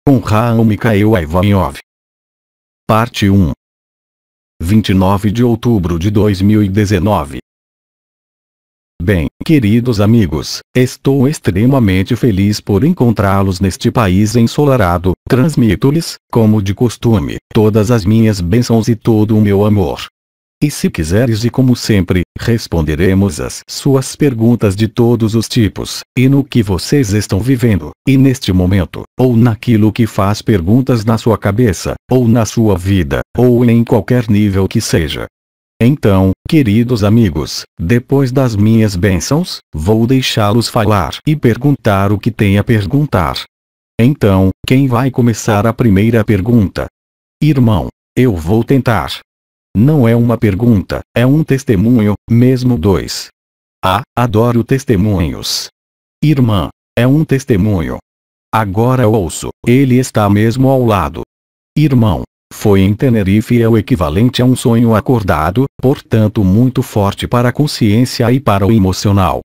Com Raul Mikhail Ivanov. Parte 1. 29 de outubro de 2019. Bem, queridos amigos, estou extremamente feliz por encontrá-los neste país ensolarado. Transmito-lhes, como de costume, todas as minhas bênçãos e todo o meu amor. E se quiseres, e como sempre, responderemos às suas perguntas de todos os tipos, e no que vocês estão vivendo, e neste momento, ou naquilo que faz perguntas na sua cabeça, ou na sua vida, ou em qualquer nível que seja. Então, queridos amigos, depois das minhas bênçãos, vou deixá-los falar e perguntar o que tem a perguntar. Então, quem vai começar a primeira pergunta? Irmão, eu vou tentar. Não é uma pergunta, é um testemunho, mesmo dois. Ah, adoro testemunhos. Irmã, é um testemunho. Agora ouço, ele está mesmo ao lado. Irmão, foi em Tenerife e é o equivalente a um sonho acordado, portanto muito forte para a consciência e para o emocional.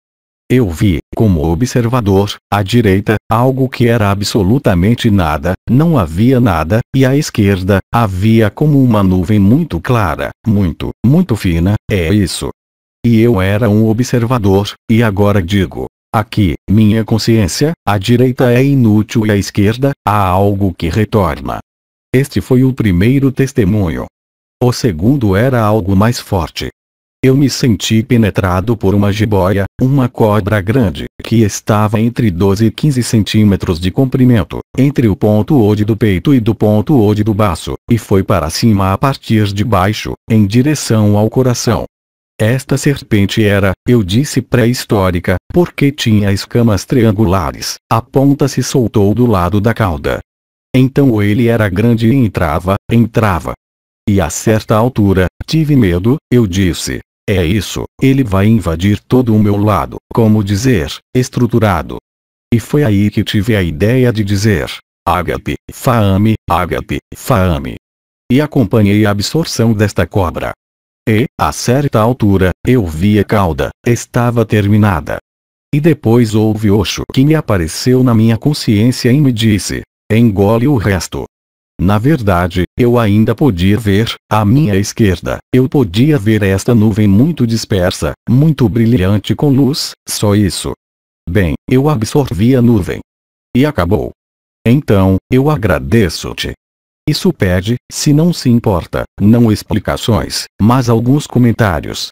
Eu vi, como observador, à direita, algo que era absolutamente nada, não havia nada, e à esquerda, havia como uma nuvem muito clara, muito fina, é isso. E eu era um observador, e agora digo, aqui, minha consciência, à direita é inútil e à esquerda, há algo que retorna. Este foi o primeiro testemunho. O segundo era algo mais forte. Eu me senti penetrado por uma jiboia, uma cobra grande, que estava entre 12 e 15 centímetros de comprimento, entre o ponto O do peito e do ponto O do baço, e foi para cima a partir de baixo, em direção ao coração. Esta serpente era, eu disse, pré-histórica, porque tinha escamas triangulares, a ponta se soltou do lado da cauda. Então ele era grande e entrava. E a certa altura, tive medo, eu disse. É isso, ele vai invadir todo o meu lado, como dizer, estruturado. E foi aí que tive a ideia de dizer, Ágape, Faame, Ágape, Faame. E acompanhei a absorção desta cobra. E, a certa altura, eu vi a cauda, estava terminada. E depois houve Osho que me apareceu na minha consciência e me disse, engole o resto. Na verdade, eu ainda podia ver, à minha esquerda, eu podia ver esta nuvem muito dispersa, muito brilhante com luz, só isso. Bem, eu absorvi a nuvem. E acabou. Então, eu agradeço-te. Isso pede, se não se importa, não explicações, mas alguns comentários.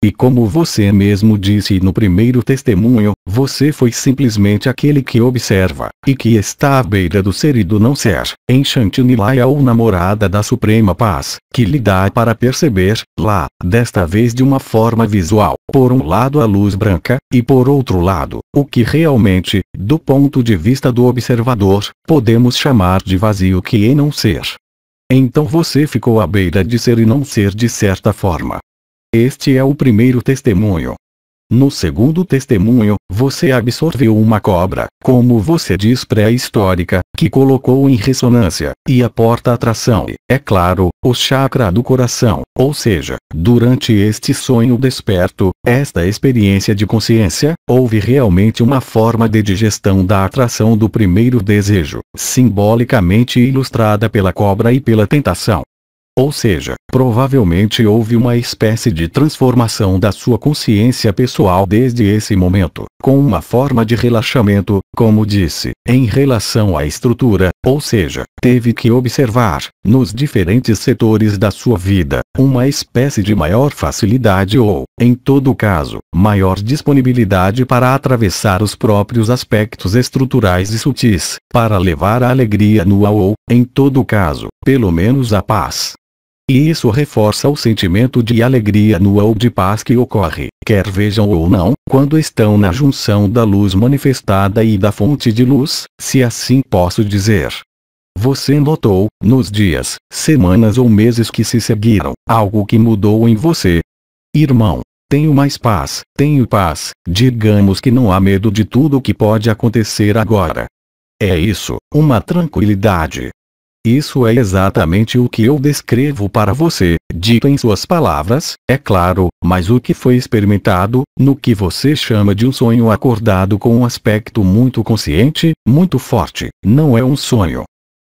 E como você mesmo disse no primeiro testemunho, você foi simplesmente aquele que observa, e que está à beira do ser e do não ser, em Shantinilaya ou namorada da Suprema Paz, que lhe dá para perceber, lá, desta vez de uma forma visual, por um lado a luz branca, e por outro lado, o que realmente, do ponto de vista do observador, podemos chamar de vazio que é não ser. Então você ficou à beira de ser e não ser de certa forma. Este é o primeiro testemunho. No segundo testemunho, você absorveu uma cobra, como você diz pré-histórica, que colocou em ressonância, e a porta-atração, é claro, o chakra do coração, ou seja, durante este sonho desperto, esta experiência de consciência, houve realmente uma forma de digestão da atração do primeiro desejo, simbolicamente ilustrada pela cobra e pela tentação. Ou seja, provavelmente houve uma espécie de transformação da sua consciência pessoal desde esse momento, com uma forma de relaxamento, como disse, em relação à estrutura, ou seja, teve que observar, nos diferentes setores da sua vida, uma espécie de maior facilidade ou, em todo caso, maior disponibilidade para atravessar os próprios aspectos estruturais e sutis, para levar a alegria nua ou, em todo caso, pelo menos a paz. E isso reforça o sentimento de alegria nua ou de paz que ocorre, quer vejam ou não, quando estão na junção da luz manifestada e da fonte de luz, se assim posso dizer. Você notou, nos dias, semanas ou meses que se seguiram, algo que mudou em você? Irmão, tenho mais paz, digamos que não há medo de tudo o que pode acontecer agora. É isso, uma tranquilidade. Isso é exatamente o que eu descrevo para você, dito em suas palavras, é claro, mas o que foi experimentado, no que você chama de um sonho acordado com um aspecto muito consciente, muito forte, não é um sonho.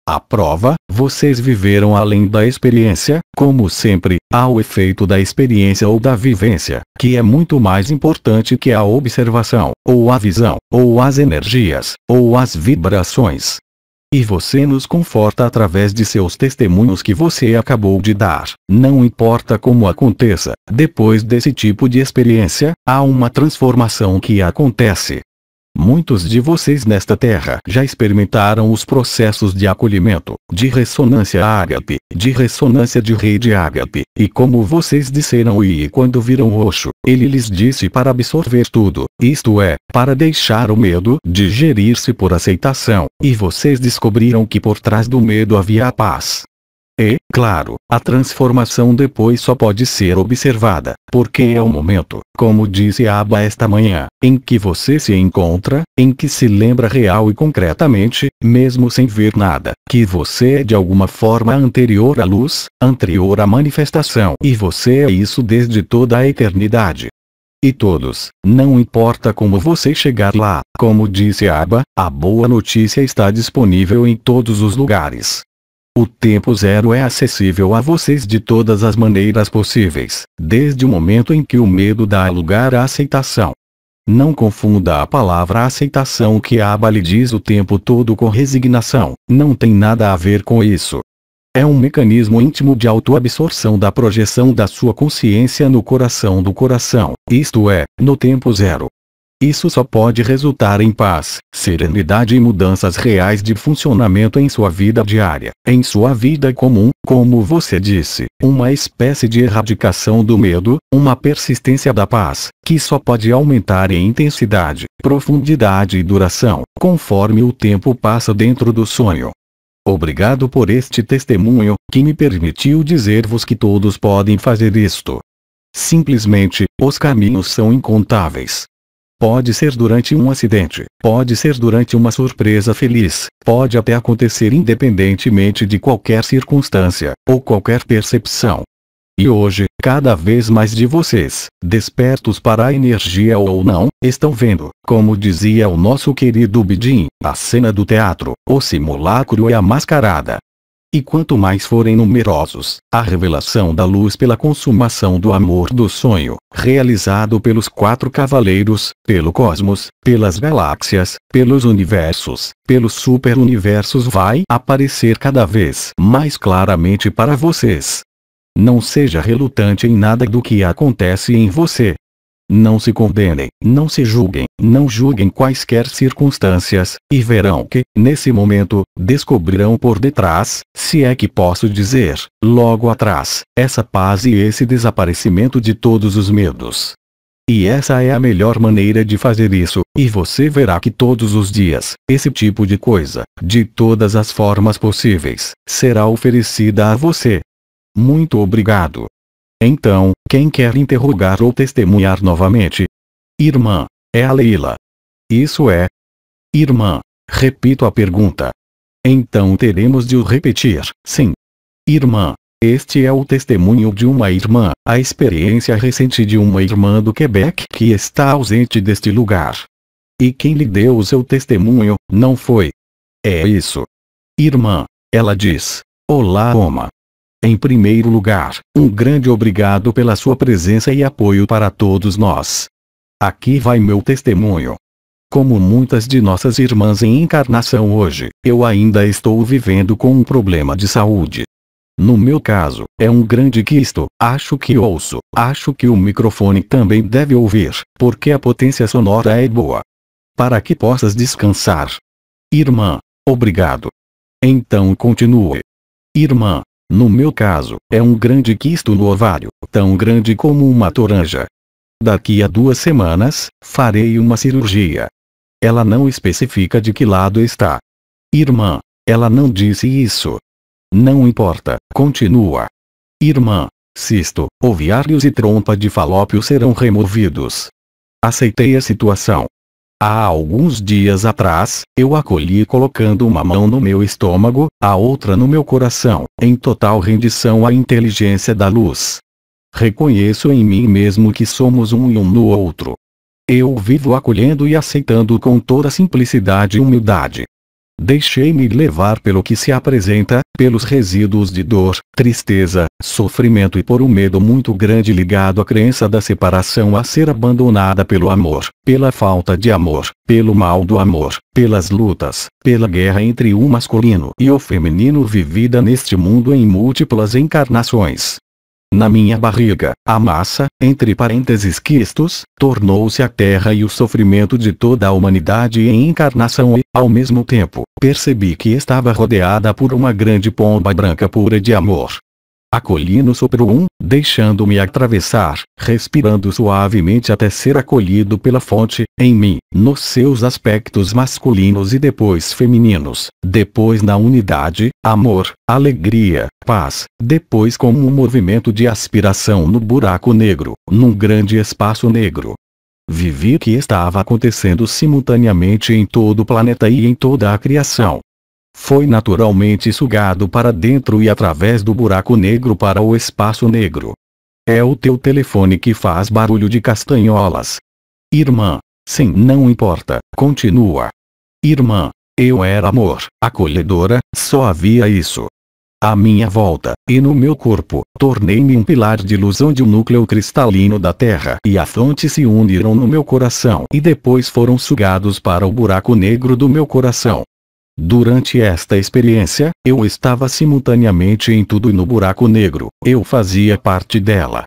A prova, vocês viveram além da experiência, como sempre, há o efeito da experiência ou da vivência, que é muito mais importante que a observação, ou a visão, ou as energias, ou as vibrações. E você nos conforta através de seus testemunhos que você acabou de dar. Não importa como aconteça, depois desse tipo de experiência, há uma transformação que acontece. Muitos de vocês nesta terra já experimentaram os processos de acolhimento, de ressonância ágape, de ressonância de rede ágape, e como vocês disseram e quando viram Osho, ele lhes disse para absorver tudo, isto é, para deixar o medo digerir-se por aceitação, e vocês descobriram que por trás do medo havia a paz. E, claro, a transformação depois só pode ser observada, porque é o momento, como disse Abba esta manhã, em que você se encontra, em que se lembra real e concretamente, mesmo sem ver nada, que você é de alguma forma anterior à luz, anterior à manifestação, e você é isso desde toda a eternidade. E todos, não importa como você chegar lá, como disse Abba, a boa notícia está disponível em todos os lugares. O tempo zero é acessível a vocês de todas as maneiras possíveis, desde o momento em que o medo dá lugar à aceitação. Não confunda a palavra aceitação que Abba lhe diz o tempo todo com resignação, não tem nada a ver com isso. É um mecanismo íntimo de autoabsorção da projeção da sua consciência no coração do coração, isto é, no tempo zero. Isso só pode resultar em paz, serenidade e mudanças reais de funcionamento em sua vida diária, em sua vida comum, como você disse, uma espécie de erradicação do medo, uma persistência da paz, que só pode aumentar em intensidade, profundidade e duração, conforme o tempo passa dentro do sonho. Obrigado por este testemunho, que me permitiu dizer-vos que todos podem fazer isto. Simplesmente, os caminhos são incontáveis. Pode ser durante um acidente, pode ser durante uma surpresa feliz, pode até acontecer independentemente de qualquer circunstância, ou qualquer percepção. E hoje, cada vez mais de vocês, despertos para a energia ou não, estão vendo, como dizia o nosso querido Bidin, a cena do teatro, o simulacro e a mascarada. E quanto mais forem numerosos, a revelação da luz pela consumação do amor do sonho, realizado pelos 4 cavaleiros, pelo cosmos, pelas galáxias, pelos universos, pelos superuniversos vai aparecer cada vez mais claramente para vocês. Não seja relutante em nada do que acontece em você. Não se condenem, não se julguem, não julguem quaisquer circunstâncias, e verão que, nesse momento, descobrirão por detrás, se é que posso dizer, logo atrás, essa paz e esse desaparecimento de todos os medos. E essa é a melhor maneira de fazer isso, e você verá que todos os dias, esse tipo de coisa, de todas as formas possíveis, será oferecida a você. Muito obrigado. Então, quem quer interrogar ou testemunhar novamente? Irmã, é a Leila. Isso é? Irmã, repito a pergunta. Então teremos de o repetir, sim. Irmã, este é o testemunho de uma irmã, a experiência recente de uma irmã do Quebec que está ausente deste lugar. E quem lhe deu o seu testemunho, não foi? É isso. Irmã, ela diz, olá Oma. Em primeiro lugar, um grande obrigado pela sua presença e apoio para todos nós. Aqui vai meu testemunho. Como muitas de nossas irmãs em encarnação hoje, eu ainda estou vivendo com um problema de saúde. No meu caso, é um grande quisto, acho que ouço, acho que o microfone também deve ouvir, porque a potência sonora é boa. Para que possas descansar. Irmã, obrigado. Então continue. Irmã, no meu caso, é um grande quisto no ovário, tão grande como uma toranja. Daqui a 2 semanas, farei uma cirurgia. Ela não especifica de que lado está. Irmã, ela não disse isso. Não importa, continua. Irmã, cisto, ovários e trompa de falópio serão removidos. Aceitei a situação. Há alguns dias atrás, eu acolhi colocando uma mão no meu estômago, a outra no meu coração, em total rendição à inteligência da luz. Reconheço em mim mesmo que somos um e um no outro. Eu vivo acolhendo e aceitando com toda simplicidade e humildade. deixei-me levar pelo que se apresenta, pelos resíduos de dor, tristeza, sofrimento e por um medo muito grande ligado à crença da separação a ser abandonada pelo amor, pela falta de amor, pelo mal do amor, pelas lutas, pela guerra entre o masculino e o feminino vivida neste mundo em múltiplas encarnações. Na minha barriga, a massa, entre parênteses quistos, tornou-se a terra e o sofrimento de toda a humanidade em encarnação e, ao mesmo tempo, percebi que estava rodeada por uma grande pomba branca pura de amor. Acolhi no sopro deixando-me atravessar, respirando suavemente até ser acolhido pela fonte, em mim, nos seus aspectos masculinos e depois femininos, depois na unidade, amor, alegria, paz, depois como um movimento de aspiração no buraco negro, num grande espaço negro. Vivi que estava acontecendo simultaneamente em todo o planeta e em toda a criação. Foi naturalmente sugado para dentro e através do buraco negro para o espaço negro. É o teu telefone que faz barulho de castanholas. Irmã. Sim, não importa, continua. Irmã. Eu era amor, acolhedora, só havia isso. À minha volta, e no meu corpo, tornei-me um pilar de luz onde o núcleo cristalino da Terra e a fonte se uniram no meu coração e depois foram sugados para o buraco negro do meu coração. Durante esta experiência, eu estava simultaneamente em tudo e no buraco negro, eu fazia parte dela.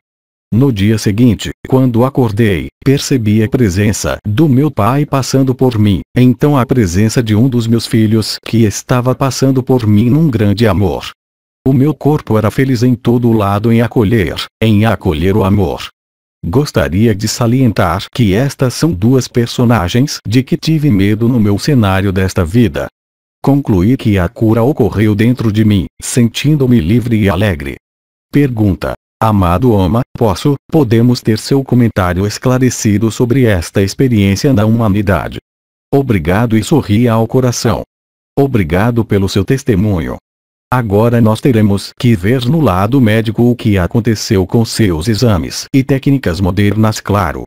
No dia seguinte, quando acordei, percebi a presença do meu pai passando por mim, então a presença de um dos meus filhos que estava passando por mim num grande amor. O meu corpo era feliz em todo lado em acolher o amor. Gostaria de salientar que estas são duas personagens de que tive medo no meu cenário desta vida. Concluí que a cura ocorreu dentro de mim, sentindo-me livre e alegre. Pergunta: amado Oma, podemos ter seu comentário esclarecido sobre esta experiência da humanidade? Obrigado e sorria ao coração. Obrigado pelo seu testemunho. Agora nós teremos que ver no lado médico o que aconteceu com seus exames e técnicas modernas, claro.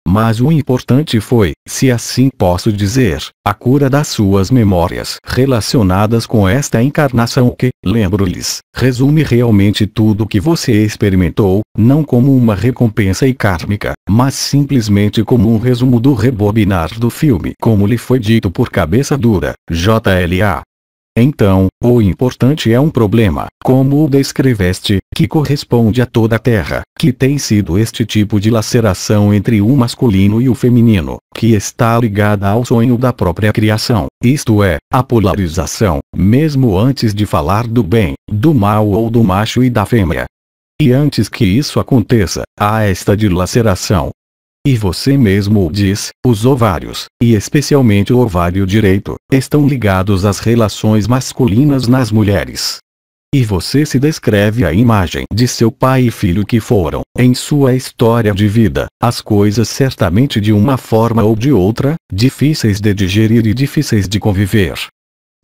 Mas o importante foi, se assim posso dizer, a cura das suas memórias relacionadas com esta encarnação que, lembro-lhes, resume realmente tudo o que você experimentou, não como uma recompensa kármica, mas simplesmente como um resumo do rebobinar do filme, como lhe foi dito por Cabeça Dura, JLA. Então, o importante é um problema, como o descreveste, que corresponde a toda a Terra, que tem sido este tipo de laceração entre o masculino e o feminino, que está ligada ao sonho da própria criação, isto é, a polarização, mesmo antes de falar do bem, do mal ou do macho e da fêmea. E antes que isso aconteça, há esta dilaceração. E você mesmo o diz, os ovários, e especialmente o ovário direito, estão ligados às relações masculinas nas mulheres. E você se descreve a imagem de seu pai e filho que foram, em sua história de vida, as coisas certamente de uma forma ou de outra, difíceis de digerir e difíceis de conviver.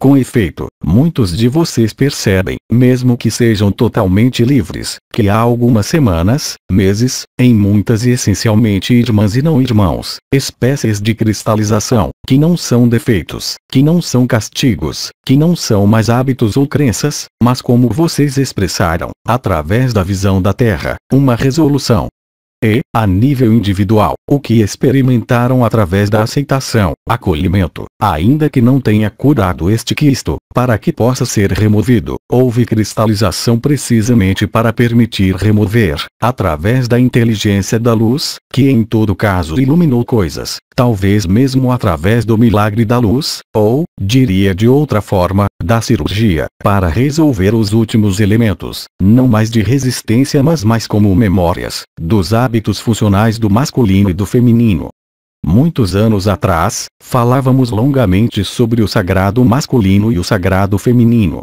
Com efeito, muitos de vocês percebem, mesmo que sejam totalmente livres, que há algumas semanas, meses, em muitas e essencialmente irmãs e não irmãos, espécies de cristalização, que não são defeitos, que não são castigos, que não são mais hábitos ou crenças, mas como vocês expressaram, através da visão da Terra, uma resolução. E, a nível individual, o que experimentaram através da aceitação, acolhimento, ainda que não tenha curado este quisto, para que possa ser removido, houve cristalização precisamente para permitir remover, através da inteligência da luz, que em todo caso iluminou coisas, talvez mesmo através do milagre da luz, ou, diria de outra forma, da cirurgia, para resolver os últimos elementos, não mais de resistência mas mais como memórias, dos hábitos funcionais do masculino e do feminino. Muitos anos atrás, falávamos longamente sobre o sagrado masculino e o sagrado feminino.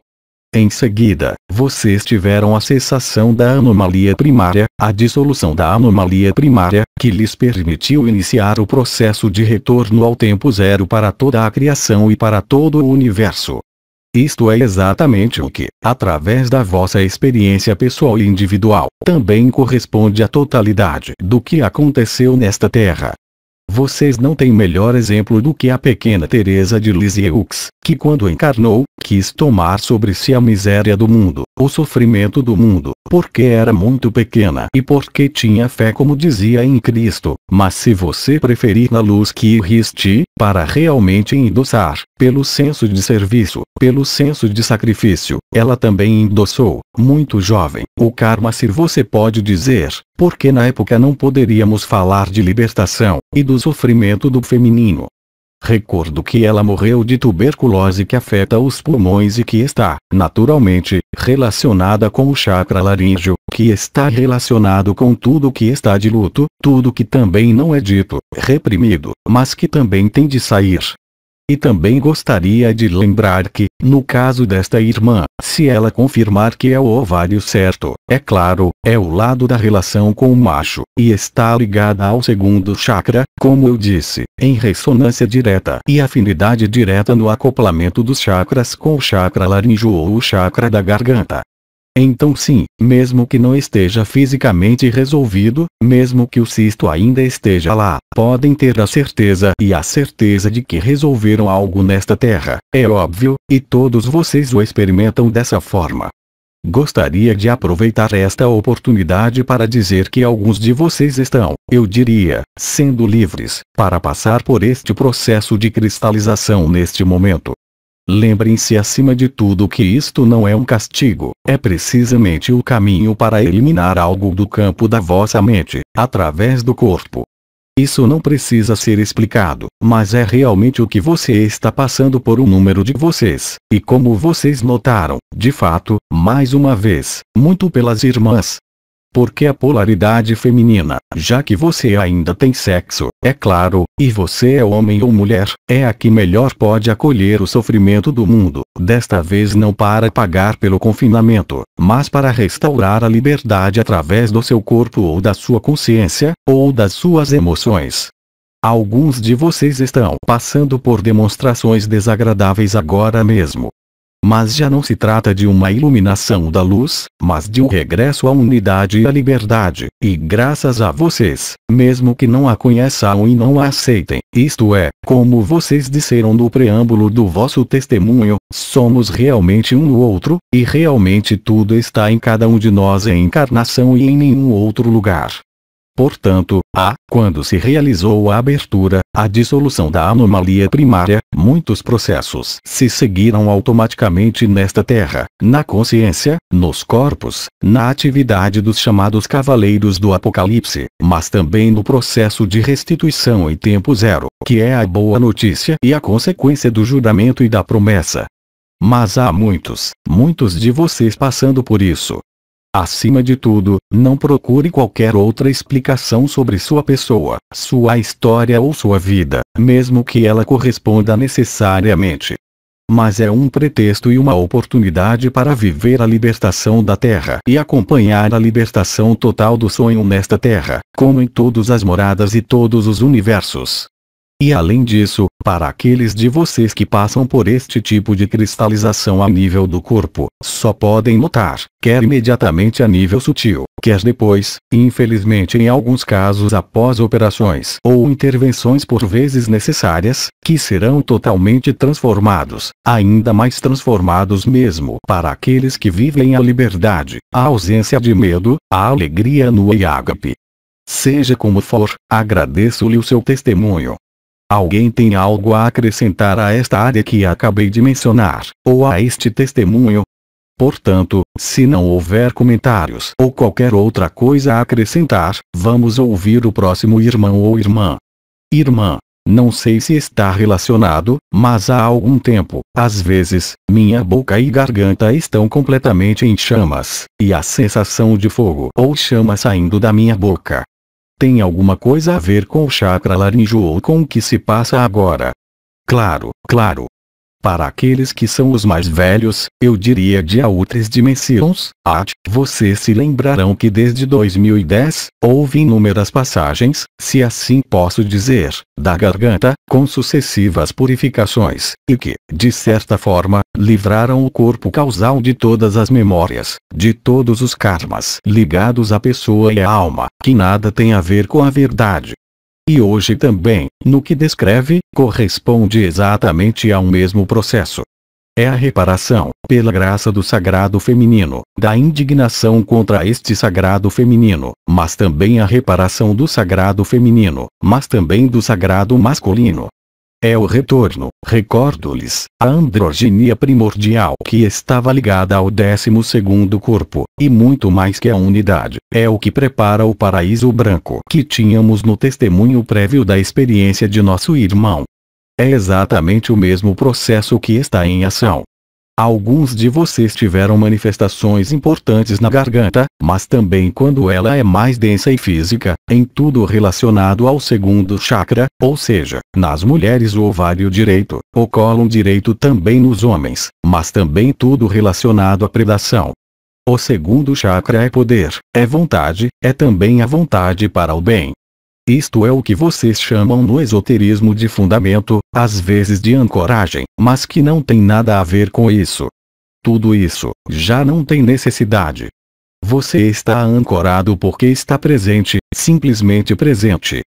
Em seguida, vocês tiveram a cessação da anomalia primária, a dissolução da anomalia primária, que lhes permitiu iniciar o processo de retorno ao tempo zero para toda a criação e para todo o universo. Isto é exatamente o que, através da vossa experiência pessoal e individual, também corresponde à totalidade do que aconteceu nesta Terra. Vocês não têm melhor exemplo do que a pequena Teresa de Lisieux, que quando encarnou, quis tomar sobre si a miséria do mundo, o sofrimento do mundo, porque era muito pequena e porque tinha fé como dizia em Cristo. Mas se você preferir na luz que existe, para realmente endossar, pelo senso de serviço, pelo senso de sacrifício, ela também endossou, muito jovem, o karma, se você pode dizer, porque na época não poderíamos falar de libertação, e do sofrimento do feminino. Recordo que ela morreu de tuberculose que afeta os pulmões e que está, naturalmente, relacionada com o chakra laríngeo, que está relacionado com tudo que está de luto, tudo que também não é dito, reprimido, mas que também tem de sair. E também gostaria de lembrar que, no caso desta irmã, se ela confirmar que é o ovário certo, é claro, é o lado da relação com o macho, e está ligada ao segundo chakra, como eu disse, em ressonância direta e afinidade direta no acoplamento dos chakras com o chakra laríngeo ou o chakra da garganta. Então sim, mesmo que não esteja fisicamente resolvido, mesmo que o cisto ainda esteja lá, podem ter a certeza de que resolveram algo nesta terra, é óbvio, e todos vocês o experimentam dessa forma. Gostaria de aproveitar esta oportunidade para dizer que alguns de vocês estão, eu diria, sendo livres, para passar por este processo de cristalização neste momento. Lembrem-se acima de tudo que isto não é um castigo, é precisamente o caminho para eliminar algo do campo da vossa mente, através do corpo. Isso não precisa ser explicado, mas é realmente o que você está passando por um número de vocês, e como vocês notaram, de fato, mais uma vez, muito pelas irmãs. Porque a polaridade feminina, já que você ainda tem sexo, é claro, e você é homem ou mulher, é a que melhor pode acolher o sofrimento do mundo, desta vez não para pagar pelo confinamento, mas para restaurar a liberdade através do seu corpo ou da sua consciência, ou das suas emoções. Alguns de vocês estão passando por demonstrações desagradáveis agora mesmo. Mas já não se trata de uma iluminação da luz, mas de um regresso à unidade e à liberdade, e graças a vocês, mesmo que não a conheçam e não a aceitem, isto é, como vocês disseram no preâmbulo do vosso testemunho, somos realmente um no outro, e realmente tudo está em cada um de nós em encarnação e em nenhum outro lugar. Portanto, quando se realizou a abertura, a dissolução da anomalia primária, muitos processos se seguiram automaticamente nesta Terra, na consciência, nos corpos, na atividade dos chamados Cavaleiros do Apocalipse, mas também no processo de restituição em tempo zero, que é a boa notícia e a consequência do juramento e da promessa. Mas há muitos de vocês passando por isso. Acima de tudo, não procure qualquer outra explicação sobre sua pessoa, sua história ou sua vida, mesmo que ela corresponda necessariamente. Mas é um pretexto e uma oportunidade para viver a libertação da Terra e acompanhar a libertação total do sonho nesta Terra, como em todas as moradas e todos os universos. E além disso, para aqueles de vocês que passam por este tipo de cristalização a nível do corpo, só podem notar, quer imediatamente a nível sutil, quer depois, infelizmente em alguns casos após operações ou intervenções por vezes necessárias, que serão totalmente transformados, ainda mais transformados mesmo para aqueles que vivem a liberdade, a ausência de medo, a alegria no ágape. Seja como for, agradeço-lhe o seu testemunho. Alguém tem algo a acrescentar a esta área que acabei de mencionar, ou a este testemunho? Portanto, se não houver comentários ou qualquer outra coisa a acrescentar, vamos ouvir o próximo irmão ou irmã. Irmã, não sei se está relacionado, mas há algum tempo, às vezes, minha boca e garganta estão completamente em chamas, e a sensação de fogo ou chama saindo da minha boca. Tem alguma coisa a ver com o chakra laríngeo ou com o que se passa agora? Claro. Para aqueles que são os mais velhos, eu diria de outras dimensões, vocês se lembrarão que desde 2010, houve inúmeras passagens, se assim posso dizer, da garganta, com sucessivas purificações, e que, de certa forma, livraram o corpo causal de todas as memórias, de todos os karmas ligados à pessoa e à alma, que nada tem a ver com a verdade. E hoje também, no que descreve, corresponde exatamente ao mesmo processo. É a reparação, pela graça do sagrado feminino, da indignação contra este sagrado feminino, mas também a reparação do sagrado feminino, mas também do sagrado masculino. É o retorno, recordo-lhes, à androginia primordial que estava ligada ao 12º corpo, e muito mais que a unidade, é o que prepara o paraíso branco que tínhamos no testemunho prévio da experiência de nosso irmão. É exatamente o mesmo processo que está em ação. Alguns de vocês tiveram manifestações importantes na garganta, mas também quando ela é mais densa e física, em tudo relacionado ao segundo chakra, ou seja, nas mulheres o ovário direito, o cólon direito também nos homens, mas também tudo relacionado à predação. O segundo chakra é poder, é vontade, é também a vontade para o bem. Isto é o que vocês chamam no esoterismo de fundamento, às vezes de ancoragem, mas que não tem nada a ver com isso. Tudo isso, já não tem necessidade. Você está ancorado porque está presente, simplesmente presente.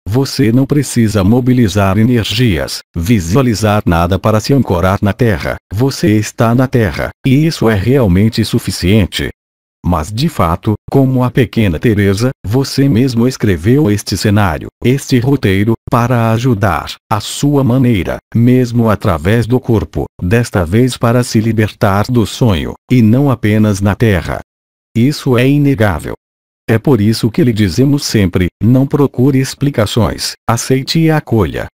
Você não precisa mobilizar energias, visualizar nada para se ancorar na Terra, você está na Terra, e isso é realmente suficiente. Mas de fato, como a pequena Teresa, você mesmo escreveu este cenário, este roteiro, para ajudar, à sua maneira, mesmo através do corpo, desta vez para se libertar do sonho, e não apenas na Terra. Isso é inegável. É por isso que lhe dizemos sempre, não procure explicações, aceite e acolha.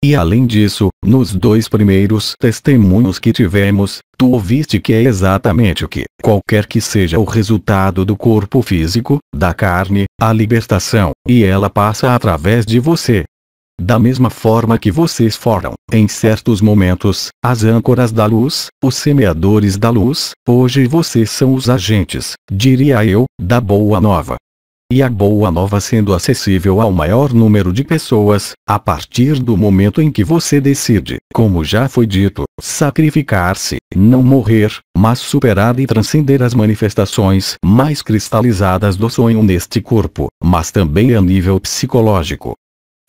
E além disso, nos 2 primeiros testemunhos que tivemos, tu ouviste que é exatamente o que, qualquer que seja o resultado do corpo físico, da carne, a libertação, e ela passa através de você. Da mesma forma que vocês foram, em certos momentos, as âncoras da luz, os semeadores da luz, hoje vocês são os agentes, diria eu, da Boa Nova. E a Boa Nova sendo acessível ao maior número de pessoas, a partir do momento em que você decide, como já foi dito, sacrificar-se, não morrer, mas superar e transcender as manifestações mais cristalizadas do sonho neste corpo, mas também a nível psicológico.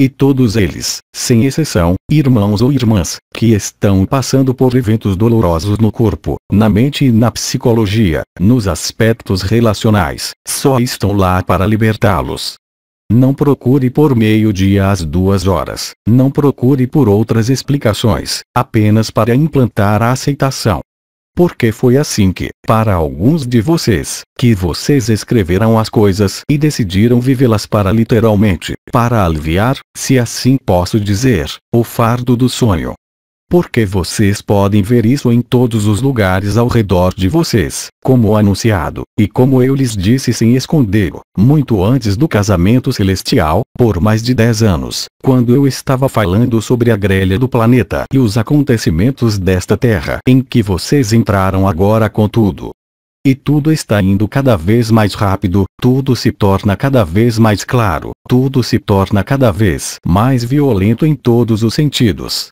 E todos eles, sem exceção, irmãos ou irmãs, que estão passando por eventos dolorosos no corpo, na mente e na psicologia, nos aspectos relacionais, só estão lá para libertá-los. Não procure por meio-dia às 2 horas, não procure por outras explicações, apenas para implantar a aceitação. Porque foi assim que, para alguns de vocês, que vocês escreveram as coisas e decidiram vivê-las para literalmente, para aliviar, se assim posso dizer, o fardo do sonho. Porque vocês podem ver isso em todos os lugares ao redor de vocês, como anunciado, e como eu lhes disse sem escondê-lo, muito antes do casamento celestial, por mais de 10 anos, quando eu estava falando sobre a grelha do planeta e os acontecimentos desta Terra em que vocês entraram agora com tudo. E tudo está indo cada vez mais rápido, tudo se torna cada vez mais claro, tudo se torna cada vez mais violento em todos os sentidos.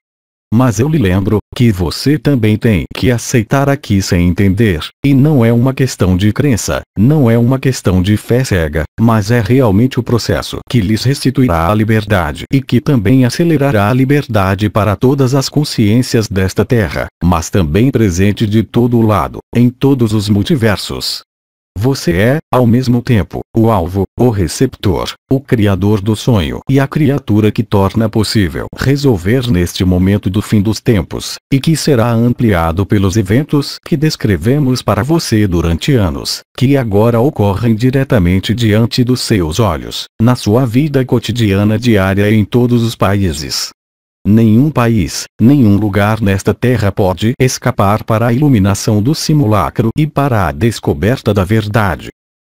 Mas eu lhe lembro, que você também tem que aceitar aqui sem entender, e não é uma questão de crença, não é uma questão de fé cega, mas é realmente o processo que lhes restituirá a liberdade e que também acelerará a liberdade para todas as consciências desta Terra, mas também presente de todo lado, em todos os multiversos. Você é, ao mesmo tempo, o alvo, o receptor, o criador do sonho e a criatura que torna possível resolver neste momento do fim dos tempos, e que será ampliado pelos eventos que descrevemos para você durante anos, que agora ocorrem diretamente diante dos seus olhos, na sua vida cotidiana diária em todos os países. Nenhum país, nenhum lugar nesta terra pode escapar para a iluminação do simulacro e para a descoberta da verdade.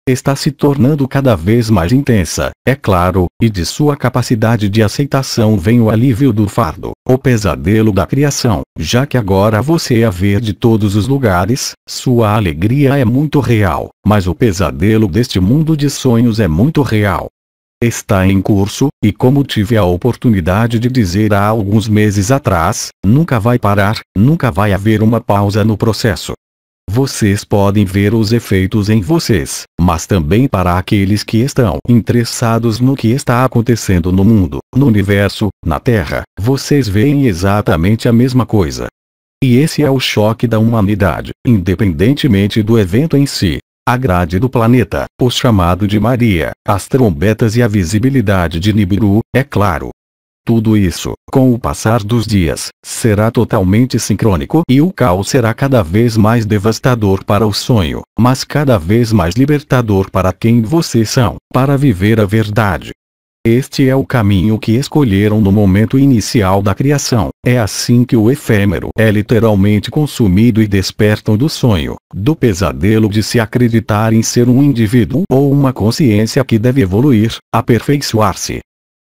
Está se tornando cada vez mais intensa, é claro, e de sua capacidade de aceitação vem o alívio do fardo, o pesadelo da criação, já que agora você a vê de todos os lugares, sua alegria é muito real, mas o pesadelo deste mundo de sonhos é muito real. Está em curso, e como tive a oportunidade de dizer há alguns meses atrás, nunca vai parar, nunca vai haver uma pausa no processo. vocês podem ver os efeitos em vocês, mas também para aqueles que estão interessados no que está acontecendo no mundo, no universo, na Terra, vocês veem exatamente a mesma coisa. E esse é o choque da humanidade, independentemente do evento em si. A grade do planeta, o chamado de Maria, as trombetas e a visibilidade de Nibiru, é claro. Tudo isso, com o passar dos dias, será totalmente sincrônico e o caos será cada vez mais devastador para o sonho, mas cada vez mais libertador para quem vocês são, para viver a verdade. Este é o caminho que escolheram no momento inicial da criação. É assim que o efêmero é literalmente consumido e despertam do sonho, do pesadelo de se acreditar em ser um indivíduo ou uma consciência que deve evoluir, aperfeiçoar-se.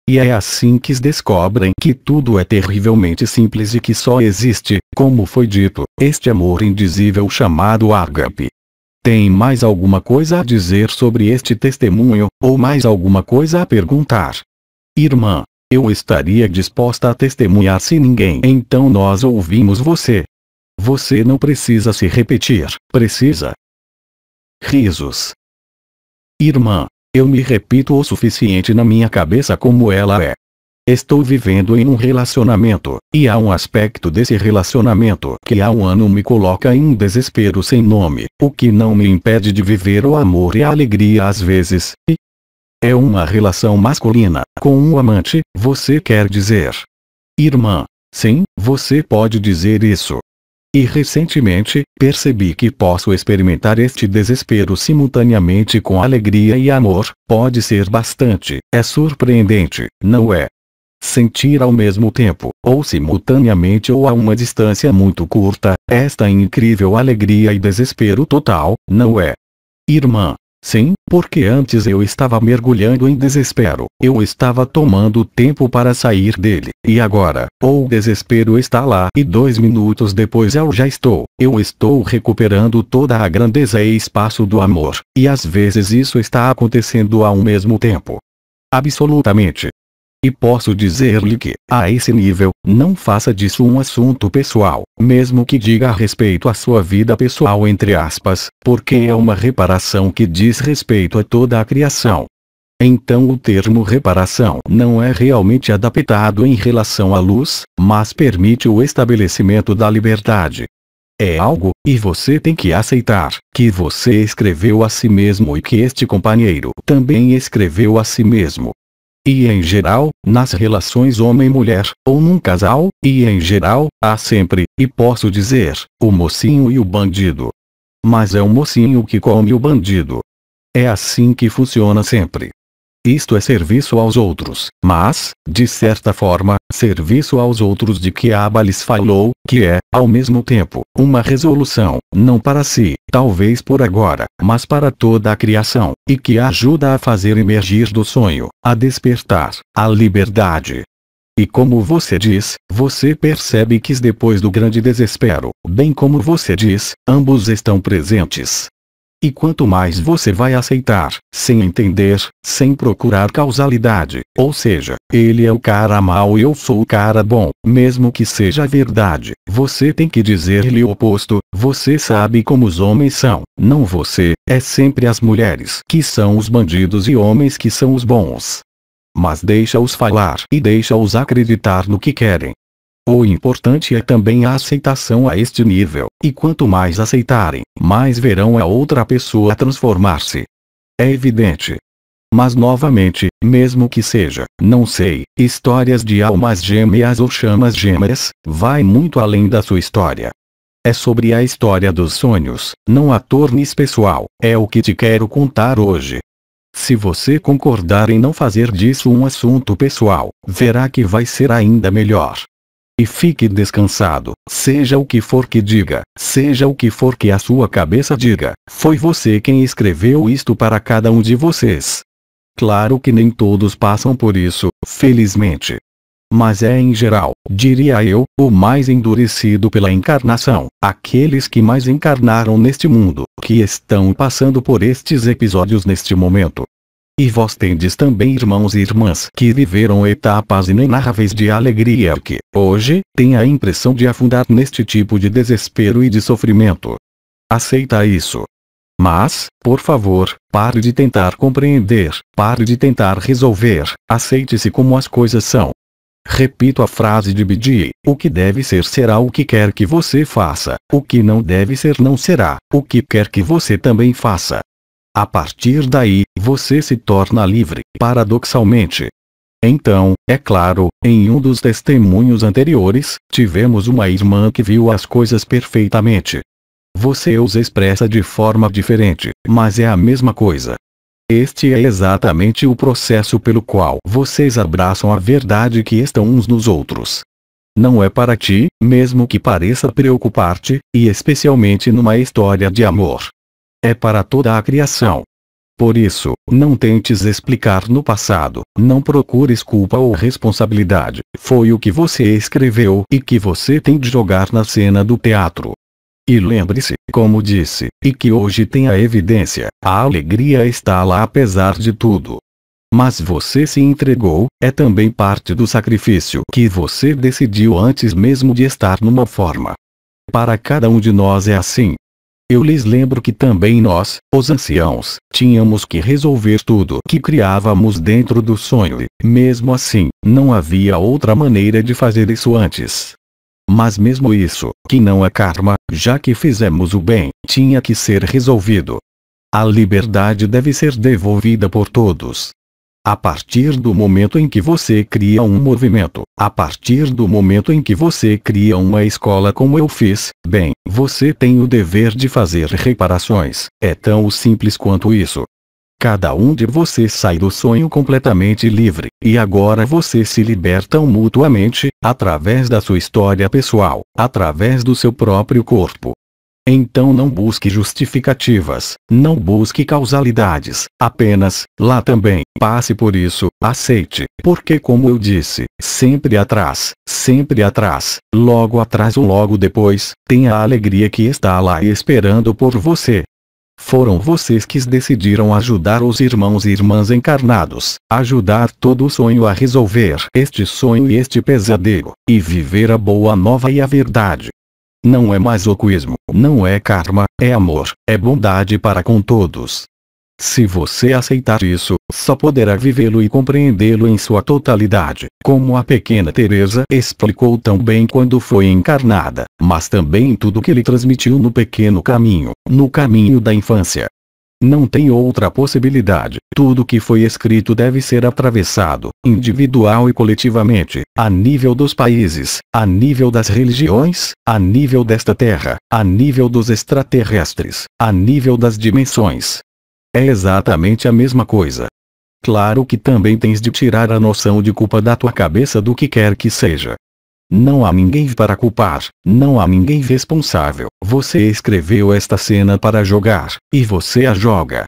E é assim que descobrem que tudo é terrivelmente simples e que só existe, como foi dito, este amor indizível chamado ágape. Tem mais alguma coisa a dizer sobre este testemunho, ou mais alguma coisa a perguntar? Irmã, eu estaria disposta a testemunhar se ninguém. Então nós ouvimos você. Você não precisa se repetir, precisa. Risos. Irmã, eu me repito o suficiente na minha cabeça como ela é. Estou vivendo em um relacionamento, e há um aspecto desse relacionamento que há um ano me coloca em um desespero sem nome, o que não me impede de viver o amor e a alegria às vezes. E é uma relação masculina, com um amante, você quer dizer? Irmã, sim, você pode dizer isso. E recentemente, percebi que posso experimentar este desespero simultaneamente com alegria e amor, pode ser bastante, é surpreendente, não é? Sentir ao mesmo tempo, ou simultaneamente ou a uma distância muito curta, esta incrível alegria e desespero total, não é? Irmã, sim, porque antes eu estava mergulhando em desespero, eu estava tomando tempo para sair dele, e agora, o desespero está lá e 2 minutos depois eu estou recuperando toda a grandeza e espaço do amor, e às vezes isso está acontecendo ao mesmo tempo. Absolutamente. E posso dizer-lhe que, a esse nível, não faça disso um assunto pessoal, mesmo que diga a respeito à sua vida pessoal entre aspas, porque é uma reparação que diz respeito a toda a criação. Então o termo reparação não é realmente adaptado em relação à luz, mas permite o estabelecimento da liberdade. É algo, e você tem que aceitar, que você escreveu a si mesmo e que este companheiro também escreveu a si mesmo. E em geral, nas relações homem-mulher, ou num casal, e em geral, há sempre, e posso dizer, o mocinho e o bandido. Mas é o mocinho que come o bandido. É assim que funciona sempre. Isto é serviço aos outros, mas, de certa forma, serviço aos outros de que Abba lhes falou, que é, ao mesmo tempo, uma resolução, não para si, talvez por agora, mas para toda a criação, e que ajuda a fazer emergir do sonho, a despertar, a liberdade. E como você diz, você percebe que depois do grande desespero, bem como você diz, ambos estão presentes. E quanto mais você vai aceitar, sem entender, sem procurar causalidade, ou seja, ele é o cara mau e eu sou o cara bom, mesmo que seja verdade, você tem que dizer-lhe o oposto, você sabe como os homens são, não você, é sempre as mulheres que são os bandidos e homens que são os bons. Mas deixa-os falar e deixa-os acreditar no que querem. O importante é também a aceitação a este nível, e quanto mais aceitarem, mais verão a outra pessoa transformar-se. É evidente. Mas novamente, mesmo que seja, não sei, histórias de almas gêmeas ou chamas gêmeas, vai muito além da sua história. É sobre a história dos sonhos, não a tornes pessoal, é o que te quero contar hoje. Se você concordar em não fazer disso um assunto pessoal, verá que vai ser ainda melhor. E fique descansado, seja o que for que diga, seja o que for que a sua cabeça diga, foi você quem escreveu isto para cada um de vocês. Claro que nem todos passam por isso, felizmente. Mas é em geral, diria eu, o mais endurecido pela encarnação, aqueles que mais encarnaram neste mundo, que estão passando por estes episódios neste momento. E vós tendes também irmãos e irmãs que viveram etapas inenarráveis de alegria que, hoje, têm a impressão de afundar neste tipo de desespero e de sofrimento. Aceita isso. Mas, por favor, pare de tentar compreender, pare de tentar resolver, aceite-se como as coisas são. Repito a frase de Bidi: o que deve ser será o que quer que você faça, o que não deve ser não será, o que quer que você também faça. A partir daí, você se torna livre, paradoxalmente. Então, é claro, em um dos testemunhos anteriores, tivemos uma irmã que viu as coisas perfeitamente. Você os expressa de forma diferente, mas é a mesma coisa. Este é exatamente o processo pelo qual vocês abraçam a verdade que estão uns nos outros. Não é para ti, mesmo que pareça preocupar-te, e especialmente numa história de amor. É para toda a criação. Por isso, não tentes explicar no passado, não procures culpa ou responsabilidade, foi o que você escreveu e que você tem de jogar na cena do teatro. E lembre-se, como disse, e que hoje tem a evidência, a alegria está lá apesar de tudo. Mas você se entregou, é também parte do sacrifício que você decidiu antes mesmo de estar numa forma. Para cada um de nós é assim. Eu lhes lembro que também nós, os anciãos, tínhamos que resolver tudo que criávamos dentro do sonho e, mesmo assim, não havia outra maneira de fazer isso antes. Mas mesmo isso, que não é karma, já que fizemos o bem, tinha que ser resolvido. A liberdade deve ser devolvida por todos. A partir do momento em que você cria um movimento, a partir do momento em que você cria uma escola como eu fiz, bem, você tem o dever de fazer reparações, é tão simples quanto isso. Cada um de vocês sai do sonho completamente livre, e agora vocês se libertam mutuamente, através da sua história pessoal, através do seu próprio corpo. Então não busque justificativas, não busque causalidades, apenas, lá também, passe por isso, aceite, porque como eu disse, sempre atrás, logo atrás ou logo depois, tem a alegria que está lá esperando por você. Foram vocês que decidiram ajudar os irmãos e irmãs encarnados, ajudar todo o sonho a resolver este sonho e este pesadelo, e viver a boa nova e a verdade. Não é masoquismo, não é karma, é amor, é bondade para com todos. Se você aceitar isso, só poderá vivê-lo e compreendê-lo em sua totalidade, como a pequena Teresa explicou tão bem quando foi encarnada, mas também em tudo que ele transmitiu no pequeno caminho, no caminho da infância. Não tem outra possibilidade, tudo que foi escrito deve ser atravessado, individual e coletivamente, a nível dos países, a nível das religiões, a nível desta terra, a nível dos extraterrestres, a nível das dimensões. É exatamente a mesma coisa. Claro que também tens de tirar a noção de culpa da tua cabeça do que quer que seja. Não há ninguém para culpar, não há ninguém responsável, você escreveu esta cena para jogar, e você a joga.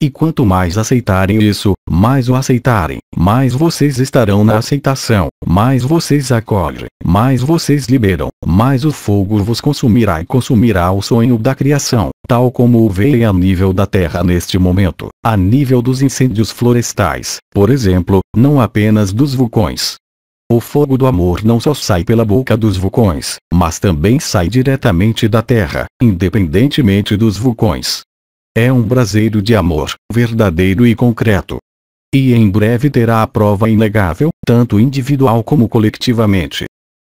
E quanto mais aceitarem isso, mais o aceitarem, mais vocês estarão na aceitação, mais vocês acolhem, mais vocês liberam, mais o fogo vos consumirá e consumirá o sonho da criação, tal como o veem a nível da terra neste momento, a nível dos incêndios florestais, por exemplo, não apenas dos vulcões. O fogo do amor não só sai pela boca dos vulcões, mas também sai diretamente da terra, independentemente dos vulcões. É um braseiro de amor, verdadeiro e concreto. E em breve terá a prova inegável, tanto individual como coletivamente.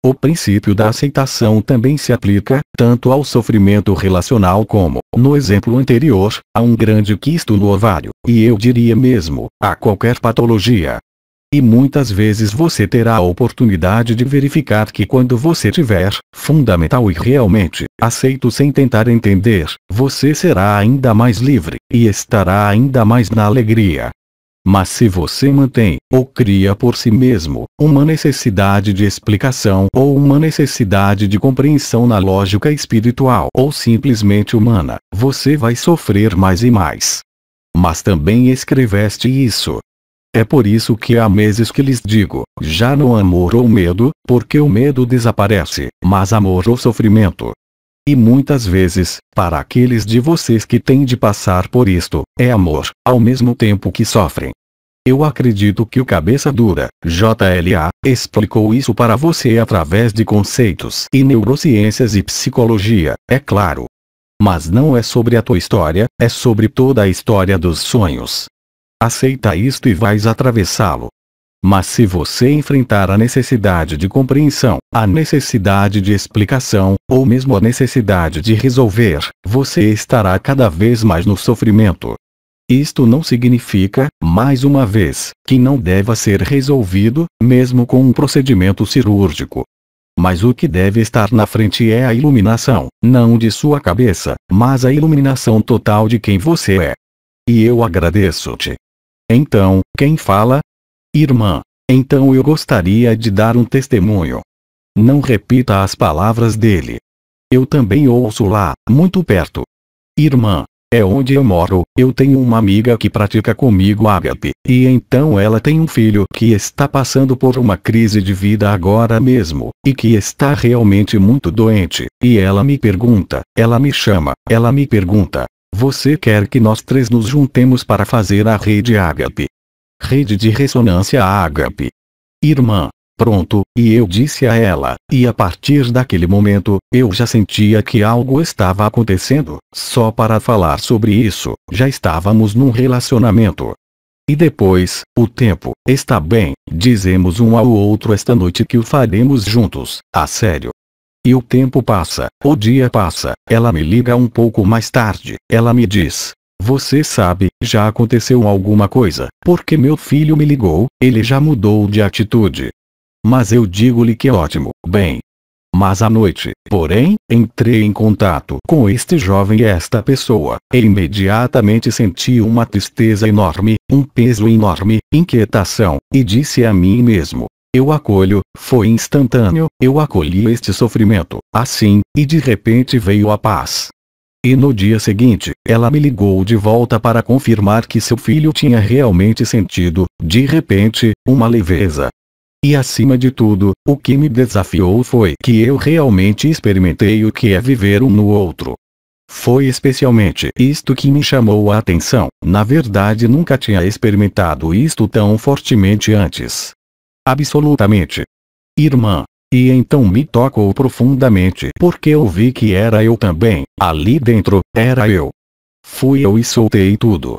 O princípio da aceitação também se aplica, tanto ao sofrimento relacional como, no exemplo anterior, a um grande quisto no ovário, e eu diria mesmo, a qualquer patologia. E muitas vezes você terá a oportunidade de verificar que quando você tiver, fundamental e realmente, aceito sem tentar entender, você será ainda mais livre, e estará ainda mais na alegria. Mas se você mantém, ou cria por si mesmo, uma necessidade de explicação ou uma necessidade de compreensão na lógica espiritual ou simplesmente humana, você vai sofrer mais e mais. Mas também escreveste isso. É por isso que há meses que lhes digo, já não amor ou medo, porque o medo desaparece, mas amor ou sofrimento. E muitas vezes, para aqueles de vocês que têm de passar por isto, é amor, ao mesmo tempo que sofrem. Eu acredito que o cabeça dura, JLA, explicou isso para você através de conceitos e neurociências e psicologia, é claro. Mas não é sobre a tua história, é sobre toda a história dos sonhos. Aceita isto e vais atravessá-lo. Mas se você enfrentar a necessidade de compreensão, a necessidade de explicação, ou mesmo a necessidade de resolver, você estará cada vez mais no sofrimento. Isto não significa, mais uma vez, que não deva ser resolvido, mesmo com um procedimento cirúrgico. Mas o que deve estar na frente é a iluminação, não de sua cabeça, mas a iluminação total de quem você é. E eu agradeço-te. Então, quem fala? Irmã. Então eu gostaria de dar um testemunho. Não repita as palavras dele. Eu também ouço lá, muito perto. Irmã. É onde eu moro, eu tenho uma amiga que pratica comigo ágape, e então ela tem um filho que está passando por uma crise de vida agora mesmo, e que está realmente muito doente, e ela me pergunta, ela me chama, ela me pergunta, você quer que nós três nos juntemos para fazer a rede ágape? Rede de ressonância ágape. Irmã. Pronto, e eu disse a ela, e a partir daquele momento, eu já sentia que algo estava acontecendo, só para falar sobre isso, já estávamos num relacionamento. E depois, o tempo, está bem, dizemos um ao outro esta noite que o faremos juntos, a sério. E o tempo passa, o dia passa, ela me liga um pouco mais tarde, ela me diz. Você sabe, já aconteceu alguma coisa, porque meu filho me ligou, ele já mudou de atitude. Mas eu digo-lhe que ótimo, bem. Mas à noite, porém, entrei em contato com este jovem e esta pessoa, e imediatamente senti uma tristeza enorme, um peso enorme, inquietação, e disse a mim mesmo, eu acolho, foi instantâneo, eu acolhi este sofrimento, assim, e de repente veio a paz. E no dia seguinte, ela me ligou de volta para confirmar que seu filho tinha realmente sentido, de repente, uma leveza. E acima de tudo, o que me desafiou foi que eu realmente experimentei o que é viver um no outro. Foi especialmente isto que me chamou a atenção, na verdade nunca tinha experimentado isto tão fortemente antes. Absolutamente. Irmã. E então me tocou profundamente porque eu vi que era eu também, ali dentro, era eu. Fui eu e soltei tudo.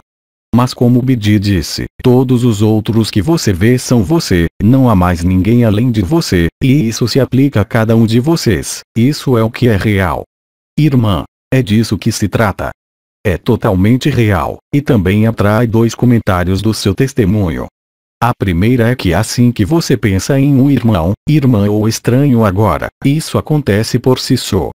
Mas como Bidi disse, todos os outros que você vê são você, não há mais ninguém além de você, e isso se aplica a cada um de vocês, isso é o que é real. Irmã, é disso que se trata. É totalmente real, e também atrai dois comentários do seu testemunho. A primeira é que assim que você pensa em um irmão, irmã ou estranho agora, isso acontece por si só.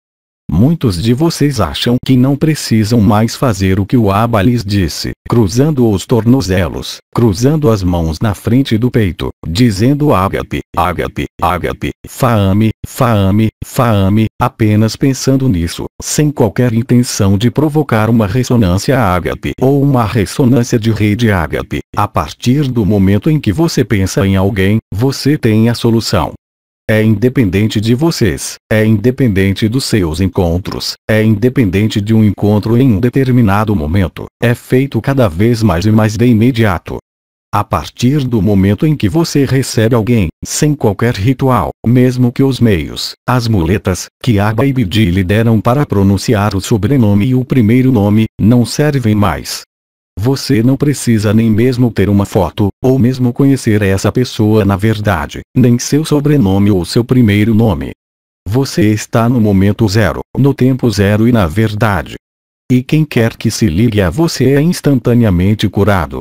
Muitos de vocês acham que não precisam mais fazer o que o Abba lhes disse, cruzando os tornozelos, cruzando as mãos na frente do peito, dizendo ágape, ágape, ágape, faame, faame, faame, apenas pensando nisso, sem qualquer intenção de provocar uma ressonância ágape ou uma ressonância de rede ágape. A partir do momento em que você pensa em alguém, você tem a solução. É independente de vocês, é independente dos seus encontros, é independente de um encontro em um determinado momento, é feito cada vez mais e mais de imediato. A partir do momento em que você recebe alguém, sem qualquer ritual, mesmo que os meios, as muletas, que Abba e Bidi lhe deram para pronunciar o sobrenome e o primeiro nome, não servem mais. Você não precisa nem mesmo ter uma foto, ou mesmo conhecer essa pessoa na verdade, nem seu sobrenome ou seu primeiro nome. Você está no momento zero, no tempo zero e na verdade. E quem quer que se ligue a você é instantaneamente curado.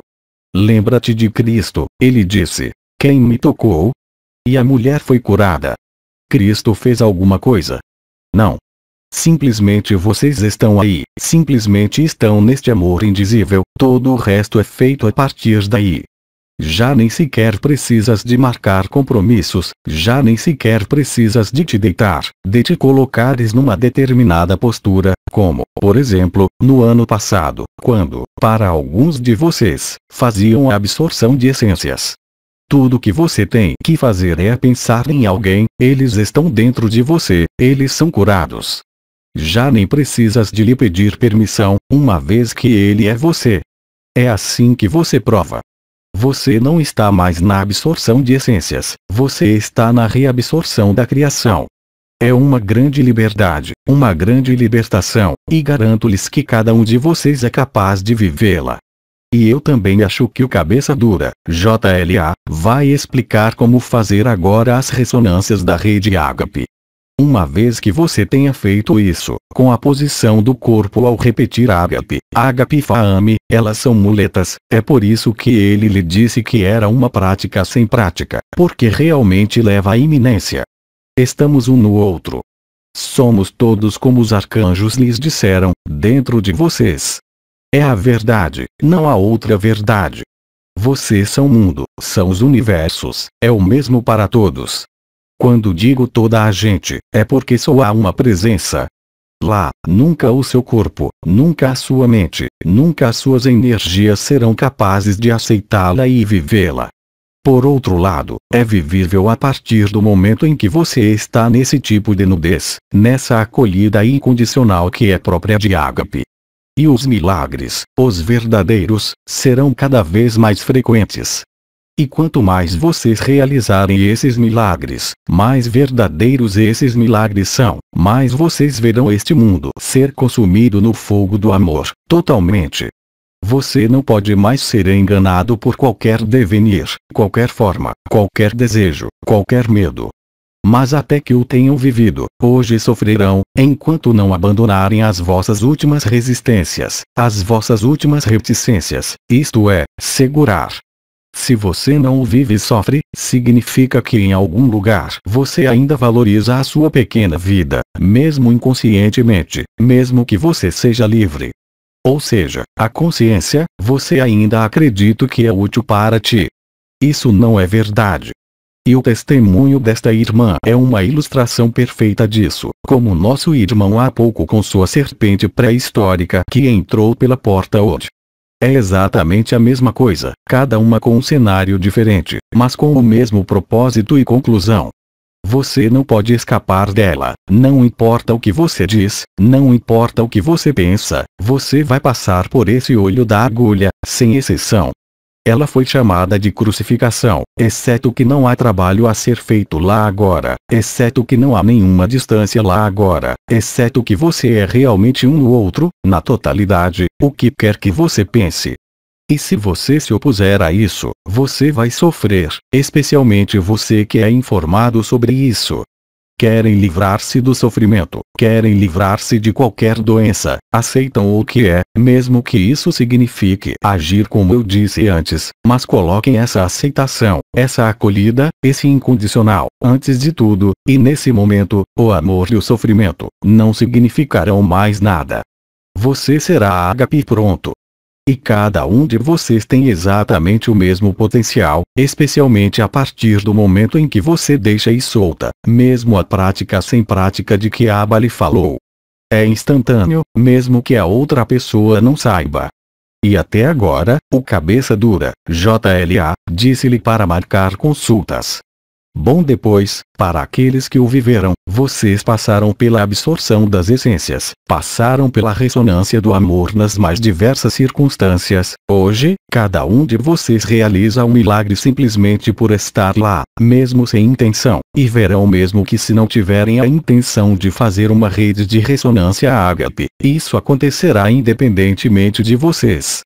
Lembra-te de Cristo, ele disse, quem me tocou? E a mulher foi curada. Cristo fez alguma coisa? Não. Simplesmente vocês estão aí, simplesmente estão neste amor indizível, todo o resto é feito a partir daí. Já nem sequer precisas de marcar compromissos, já nem sequer precisas de te deitar, de te colocares numa determinada postura, como, por exemplo, no ano passado, quando, para alguns de vocês, faziam a absorção de essências. Tudo que você tem que fazer é pensar em alguém, eles estão dentro de você, eles são curados. Já nem precisas de lhe pedir permissão, uma vez que ele é você. É assim que você prova. Você não está mais na absorção de essências, você está na reabsorção da criação. É uma grande liberdade, uma grande libertação, e garanto-lhes que cada um de vocês é capaz de vivê-la. E eu também acho que o cabeça dura, JLA, vai explicar como fazer agora as ressonâncias da rede Ágape. Uma vez que você tenha feito isso, com a posição do corpo ao repetir Ágape, Ágape e Faame, elas são muletas, é por isso que ele lhe disse que era uma prática sem prática, porque realmente leva à iminência. Estamos um no outro. Somos todos como os arcanjos lhes disseram, dentro de vocês. É a verdade, não há outra verdade. Vocês são o mundo, são os universos, é o mesmo para todos. Quando digo toda a gente, é porque só há uma presença. Lá, nunca o seu corpo, nunca a sua mente, nunca as suas energias serão capazes de aceitá-la e vivê-la. Por outro lado, é vivível a partir do momento em que você está nesse tipo de nudez, nessa acolhida incondicional que é própria de Ágape. E os milagres, os verdadeiros, serão cada vez mais frequentes. E quanto mais vocês realizarem esses milagres, mais verdadeiros esses milagres são, mais vocês verão este mundo ser consumido no fogo do amor, totalmente. Você não pode mais ser enganado por qualquer devenir, qualquer forma, qualquer desejo, qualquer medo. Mas até que o tenham vivido, hoje sofrerão, enquanto não abandonarem as vossas últimas resistências, as vossas últimas reticências, isto é, segurar. Se você não o vive e sofre, significa que em algum lugar você ainda valoriza a sua pequena vida, mesmo inconscientemente, mesmo que você seja livre. Ou seja, a consciência, você ainda acredita que é útil para ti. Isso não é verdade. E o testemunho desta irmã é uma ilustração perfeita disso, como nosso irmão há pouco com sua serpente pré-histórica que entrou pela porta hoje. É exatamente a mesma coisa, cada uma com um cenário diferente, mas com o mesmo propósito e conclusão. Você não pode escapar dela, não importa o que você diz, não importa o que você pensa, você vai passar por esse olho da agulha, sem exceção. Ela foi chamada de crucificação, exceto que não há trabalho a ser feito lá agora, exceto que não há nenhuma distância lá agora, exceto que você é realmente um no outro, na totalidade, o que quer que você pense. E se você se opuser a isso, você vai sofrer, especialmente você que é informado sobre isso. Querem livrar-se do sofrimento, querem livrar-se de qualquer doença, aceitam o que é, mesmo que isso signifique agir como eu disse antes, mas coloquem essa aceitação, essa acolhida, esse incondicional, antes de tudo, e nesse momento, o amor e o sofrimento, não significarão mais nada. Você será Ágape pronto. E cada um de vocês tem exatamente o mesmo potencial, especialmente a partir do momento em que você deixa e solta, mesmo a prática sem prática de que Abba lhe falou. É instantâneo, mesmo que a outra pessoa não saiba. E até agora, o cabeça dura, JLA, disse-lhe para marcar consultas. Bom, depois, para aqueles que o viveram, vocês passaram pela absorção das essências, passaram pela ressonância do amor nas mais diversas circunstâncias. Hoje, cada um de vocês realiza um milagre simplesmente por estar lá, mesmo sem intenção, e verão mesmo que se não tiverem a intenção de fazer uma rede de ressonância Ágape, isso acontecerá independentemente de vocês.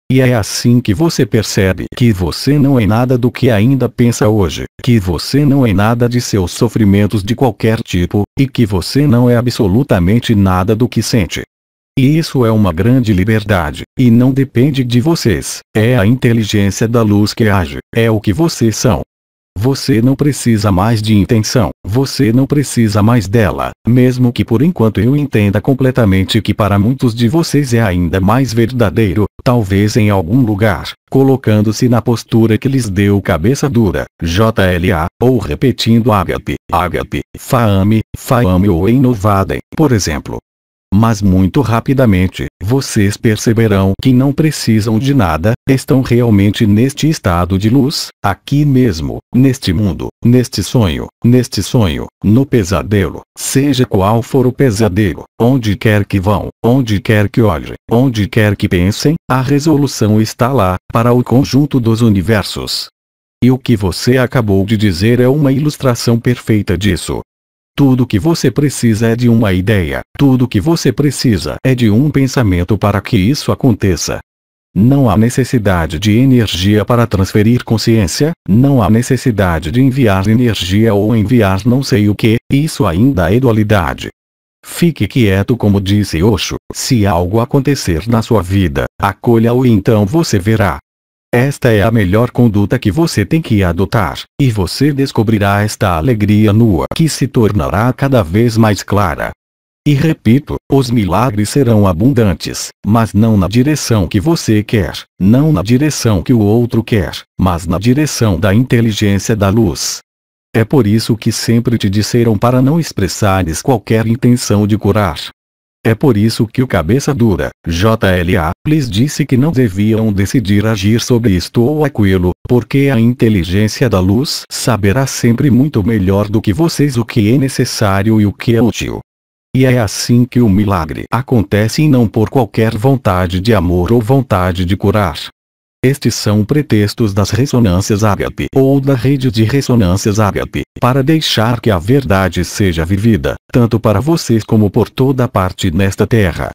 E é assim que você percebe que você não é nada do que ainda pensa hoje, que você não é nada de seus sofrimentos de qualquer tipo, e que você não é absolutamente nada do que sente. E isso é uma grande liberdade, e não depende de vocês, é a inteligência da luz que age, é o que vocês são. Você não precisa mais de intenção, você não precisa mais dela, mesmo que por enquanto eu entenda completamente que para muitos de vocês é ainda mais verdadeiro, talvez em algum lugar, colocando-se na postura que lhes deu cabeça dura, JLA, ou repetindo Ágape, Ágape, Faame, Faame ou Enovadem, por exemplo. Mas muito rapidamente, vocês perceberão que não precisam de nada, estão realmente neste estado de luz, aqui mesmo, neste mundo, neste sonho, no pesadelo, seja qual for o pesadelo, onde quer que vão, onde quer que olhem, onde quer que pensem, a resolução está lá, para o conjunto dos universos. E o que você acabou de dizer é uma ilustração perfeita disso. Tudo que você precisa é de uma ideia, tudo que você precisa é de um pensamento para que isso aconteça. Não há necessidade de energia para transferir consciência, não há necessidade de enviar energia ou enviar não sei o que, isso ainda é dualidade. Fique quieto, como disse Osho, se algo acontecer na sua vida, acolha-o e então você verá. Esta é a melhor conduta que você tem que adotar, e você descobrirá esta alegria nua que se tornará cada vez mais clara. E repito, os milagres serão abundantes, mas não na direção que você quer, não na direção que o outro quer, mas na direção da inteligência da luz. É por isso que sempre te disseram para não expressares qualquer intenção de curar. É por isso que o cabeça dura, JLA, lhes disse que não deviam decidir agir sobre isto ou aquilo, porque a inteligência da luz saberá sempre muito melhor do que vocês o que é necessário e o que é útil. E é assim que o milagre acontece e não por qualquer vontade de amor ou vontade de curar. Estes são pretextos das ressonâncias ágape ou da rede de ressonâncias ágape, para deixar que a verdade seja vivida, tanto para vocês como por toda parte nesta terra.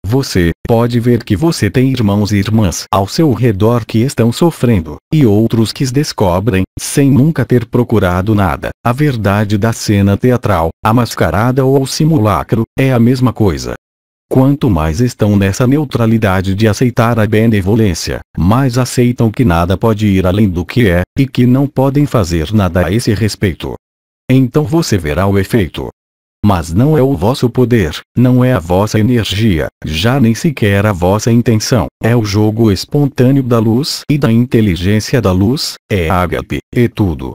Você pode ver que você tem irmãos e irmãs ao seu redor que estão sofrendo, e outros que descobrem, sem nunca ter procurado nada, a verdade da cena teatral, a mascarada ou o simulacro, é a mesma coisa. Quanto mais estão nessa neutralidade de aceitar a benevolência, mais aceitam que nada pode ir além do que é, e que não podem fazer nada a esse respeito. Então você verá o efeito. Mas não é o vosso poder, não é a vossa energia, já nem sequer a vossa intenção, é o jogo espontâneo da luz e da inteligência da luz, é ágape, é tudo.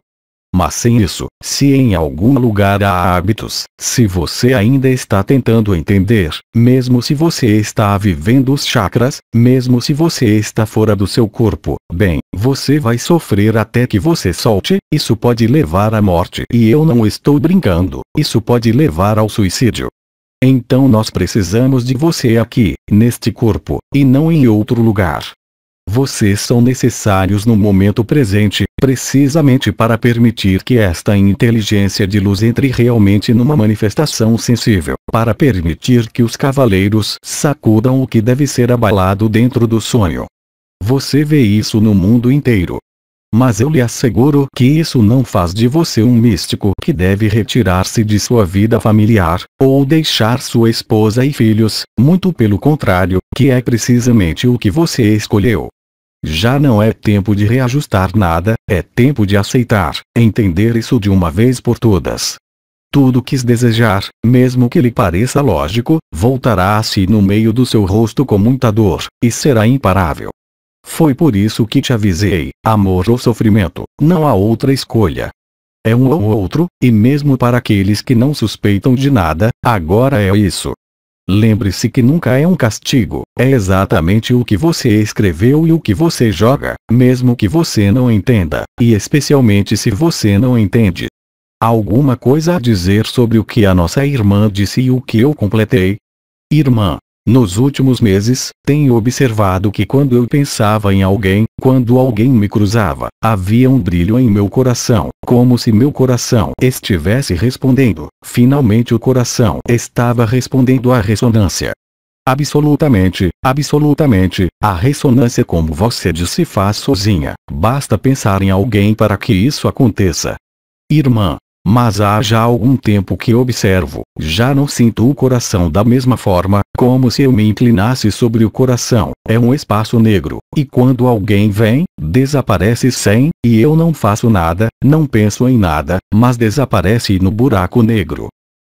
Mas sem isso, se em algum lugar há hábitos, se você ainda está tentando entender, mesmo se você está vivendo os chakras, mesmo se você está fora do seu corpo, bem, você vai sofrer até que você solte, isso pode levar à morte. E eu não estou brincando, isso pode levar ao suicídio. Então nós precisamos de você aqui, neste corpo, e não em outro lugar. Vocês são necessários no momento presente, precisamente para permitir que esta inteligência de luz entre realmente numa manifestação sensível, para permitir que os cavaleiros sacudam o que deve ser abalado dentro do sonho. Você vê isso no mundo inteiro. Mas eu lhe asseguro que isso não faz de você um místico que deve retirar-se de sua vida familiar, ou deixar sua esposa e filhos, muito pelo contrário, que é precisamente o que você escolheu. Já não é tempo de reajustar nada, é tempo de aceitar, entender isso de uma vez por todas. Tudo quis desejar, mesmo que lhe pareça lógico, voltará a si no meio do seu rosto com muita dor, e será imparável. Foi por isso que te avisei, amor ou sofrimento, não há outra escolha. É um ou outro, e mesmo para aqueles que não suspeitam de nada, agora é isso. Lembre-se que nunca é um castigo, é exatamente o que você escreveu e o que você joga, mesmo que você não entenda, e especialmente se você não entende. Alguma coisa a dizer sobre o que a nossa irmã disse e o que eu completei? Irmã, nos últimos meses, tenho observado que quando eu pensava em alguém, quando alguém me cruzava, havia um brilho em meu coração, como se meu coração estivesse respondendo. Finalmente o coração estava respondendo à ressonância. Absolutamente, absolutamente, a ressonância como você disse se faz sozinha, basta pensar em alguém para que isso aconteça. Irmã, mas há já algum tempo que observo, já não sinto o coração da mesma forma, como se eu me inclinasse sobre o coração, é um espaço negro, e quando alguém vem, desaparece sem, e eu não faço nada, não penso em nada, mas desaparece no buraco negro.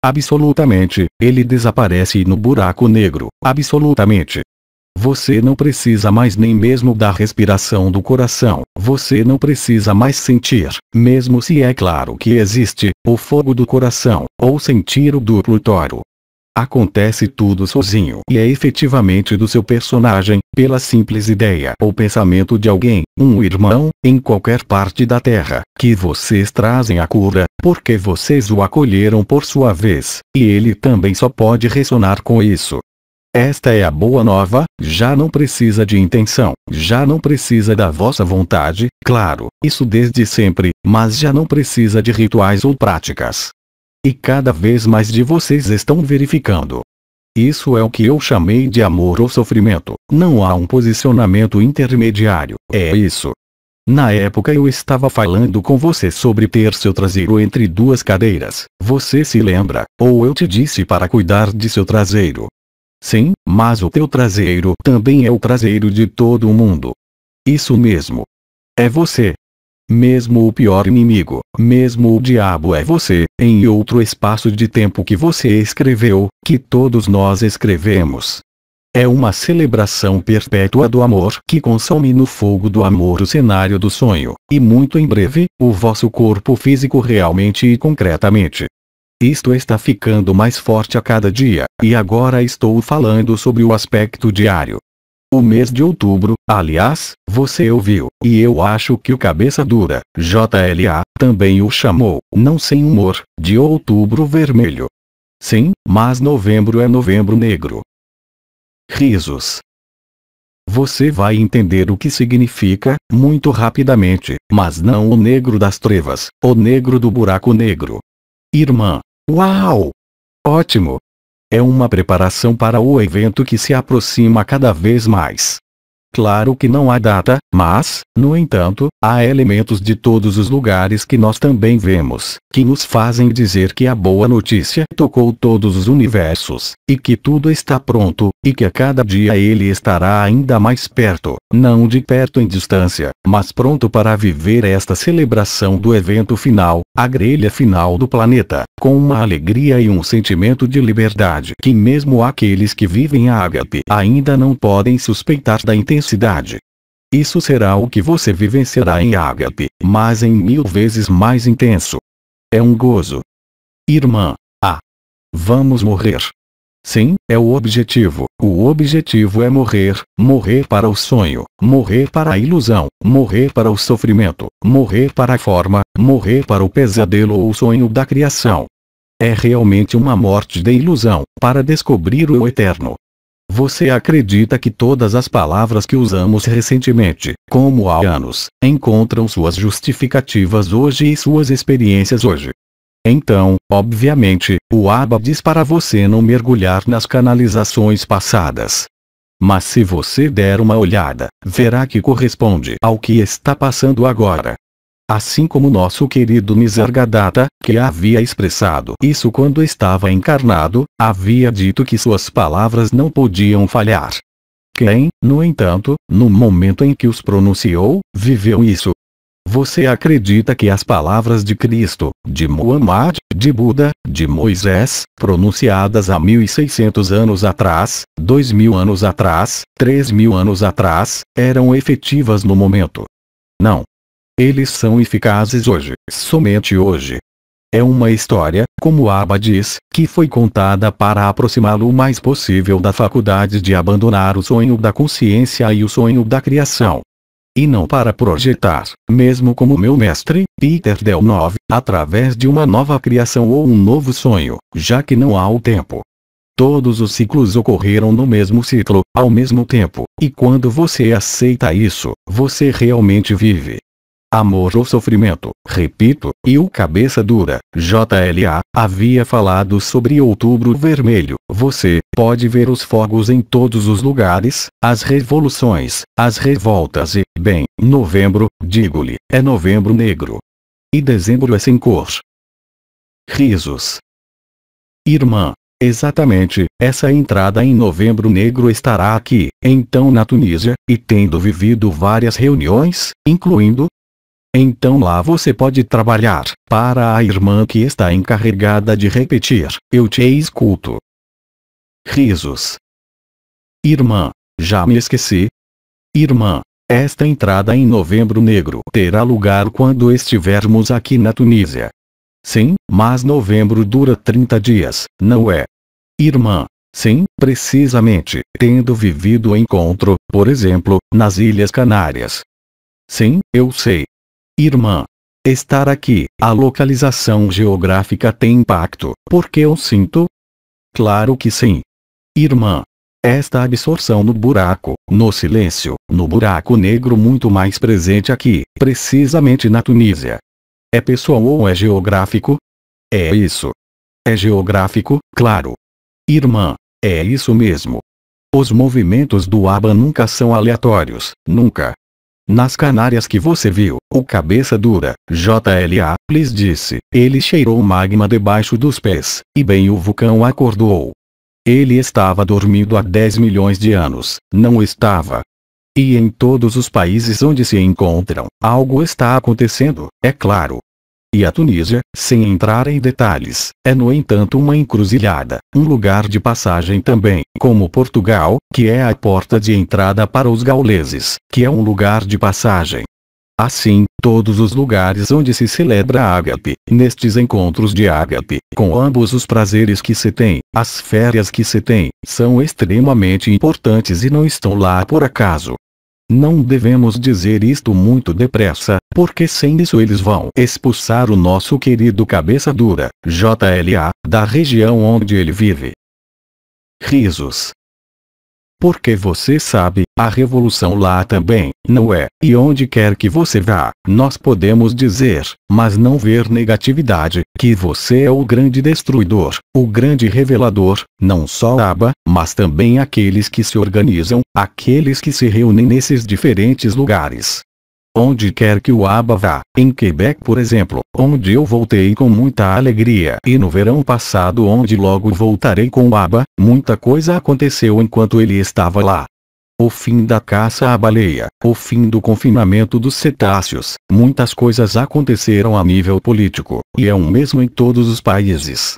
Absolutamente, ele desaparece no buraco negro, absolutamente. Você não precisa mais nem mesmo da respiração do coração, você não precisa mais sentir, mesmo se é claro que existe, o fogo do coração, ou sentir o duplo toro. Acontece tudo sozinho e é efetivamente do seu personagem, pela simples ideia ou pensamento de alguém, um irmão, em qualquer parte da terra, que vocês trazem a cura, porque vocês o acolheram por sua vez, e ele também só pode ressonar com isso. Esta é a boa nova, já não precisa de intenção, já não precisa da vossa vontade, claro, isso desde sempre, mas já não precisa de rituais ou práticas. E cada vez mais de vocês estão verificando. Isso é o que eu chamei de amor ou sofrimento. Não há um posicionamento intermediário. É isso. Na época eu estava falando com você sobre ter seu traseiro entre duas cadeiras. Você se lembra? Ou eu te disse para cuidar de seu traseiro. Sim, mas o teu traseiro também é o traseiro de todo o mundo. Isso mesmo. É você. Mesmo o pior inimigo, mesmo o diabo é você, em outro espaço de tempo que você escreveu, que todos nós escrevemos. É uma celebração perpétua do amor que consome no fogo do amor o cenário do sonho, e muito em breve, o vosso corpo físico realmente e concretamente. Isto está ficando mais forte a cada dia, e agora estou falando sobre o aspecto diário. O mês de outubro, aliás, você ouviu, e eu acho que o cabeça dura, JLA, também o chamou, não sem humor, de outubro vermelho. Sim, mas novembro é novembro negro. Risos. Você vai entender o que significa, muito rapidamente, mas não o negro das trevas, o negro do buraco negro. Irmã. Uau! Ótimo! É uma preparação para o evento que se aproxima cada vez mais. Claro que não há data, mas, no entanto, há elementos de todos os lugares que nós também vemos, que nos fazem dizer que a boa notícia tocou todos os universos, e que tudo está pronto, e que a cada dia ele estará ainda mais perto, não de perto em distância, mas pronto para viver esta celebração do evento final, a grelha final do planeta, com uma alegria e um sentimento de liberdade que mesmo aqueles que vivem a ágape ainda não podem suspeitar da intensidade. Isso será o que você vivenciará em ágape, mas em 1000 vezes mais intenso. É um gozo. Irmã. Vamos morrer. Sim, é o objetivo. O objetivo é morrer, morrer para o sonho, morrer para a ilusão, morrer para o sofrimento, morrer para a forma, morrer para o pesadelo ou o sonho da criação. É realmente uma morte de ilusão, para descobrir o eterno. Você acredita que todas as palavras que usamos recentemente, como há anos, encontram suas justificativas hoje e suas experiências hoje? Então, obviamente, o Abba diz para você não mergulhar nas canalizações passadas. Mas se você der uma olhada, verá que corresponde ao que está passando agora. Assim como nosso querido Nisargadatta, que havia expressado isso quando estava encarnado, havia dito que suas palavras não podiam falhar. Quem, no entanto, no momento em que os pronunciou, viveu isso. Você acredita que as palavras de Cristo, de Muhammad, de Buda, de Moisés, pronunciadas há 1600 anos atrás, 2000 anos atrás, 3000 anos atrás, eram efetivas no momento? Não. Eles são eficazes hoje, somente hoje. É uma história, como Abba diz, que foi contada para aproximá-lo o mais possível da faculdade de abandonar o sonho da consciência e o sonho da criação. E não para projetar, mesmo como meu mestre, Peter Delnove, através de uma nova criação ou um novo sonho, já que não há o tempo. Todos os ciclos ocorreram no mesmo ciclo, ao mesmo tempo, e quando você aceita isso, você realmente vive. Amor ou sofrimento, repito, e o cabeça dura, JLA, havia falado sobre outubro vermelho. Você pode ver os fogos em todos os lugares, as revoluções, as revoltas e, bem, novembro, digo-lhe, é novembro negro. E dezembro é sem cor. Risos. Irmã. Exatamente, essa entrada em novembro negro estará aqui, então na Tunísia, e tendo vivido várias reuniões, incluindo. Então lá você pode trabalhar, para a irmã que está encarregada de repetir, eu te escuto. Risos. Irmã, já me esqueci? Irmã, esta entrada em novembro negro terá lugar quando estivermos aqui na Tunísia. Sim, mas novembro dura 30 dias, não é? Irmã, sim, precisamente, tendo vivido o encontro, por exemplo, nas Ilhas Canárias. Sim, eu sei. Irmã, estar aqui, a localização geográfica tem impacto, porque eu sinto? Claro que sim. Irmã, esta absorção no buraco, no silêncio, no buraco negro muito mais presente aqui, precisamente na Tunísia. É pessoal ou é geográfico? É isso. É geográfico, claro. Irmã. É isso mesmo. Os movimentos do Aba nunca são aleatórios, nunca. Nas Canárias que você viu, o cabeça dura, JLA, lhes disse, ele cheirou magma debaixo dos pés, e bem o vulcão acordou. Ele estava dormindo há 10 milhões de anos, não estava. E em todos os países onde se encontram, algo está acontecendo, é claro. E a Tunísia, sem entrar em detalhes, é no entanto uma encruzilhada, um lugar de passagem também, como Portugal, que é a porta de entrada para os gauleses, que é um lugar de passagem. Assim, todos os lugares onde se celebra ágape, nestes encontros de ágape, com ambos os prazeres que se tem, as férias que se tem, são extremamente importantes e não estão lá por acaso. Não devemos dizer isto muito depressa, porque sem isso eles vão expulsar o nosso querido cabeça dura, JLA, da região onde ele vive. Risos. Porque você sabe, a revolução lá também, não é? E onde quer que você vá, nós podemos dizer, mas não ver negatividade, que você é o grande destruidor, o grande revelador, não só Aba, mas também aqueles que se organizam, aqueles que se reúnem nesses diferentes lugares. Onde quer que o Aba vá, em Quebec por exemplo, onde eu voltei com muita alegria e no verão passado onde logo voltarei com o Aba, muita coisa aconteceu enquanto ele estava lá. O fim da caça à baleia, o fim do confinamento dos cetáceos, muitas coisas aconteceram a nível político, e é o mesmo em todos os países.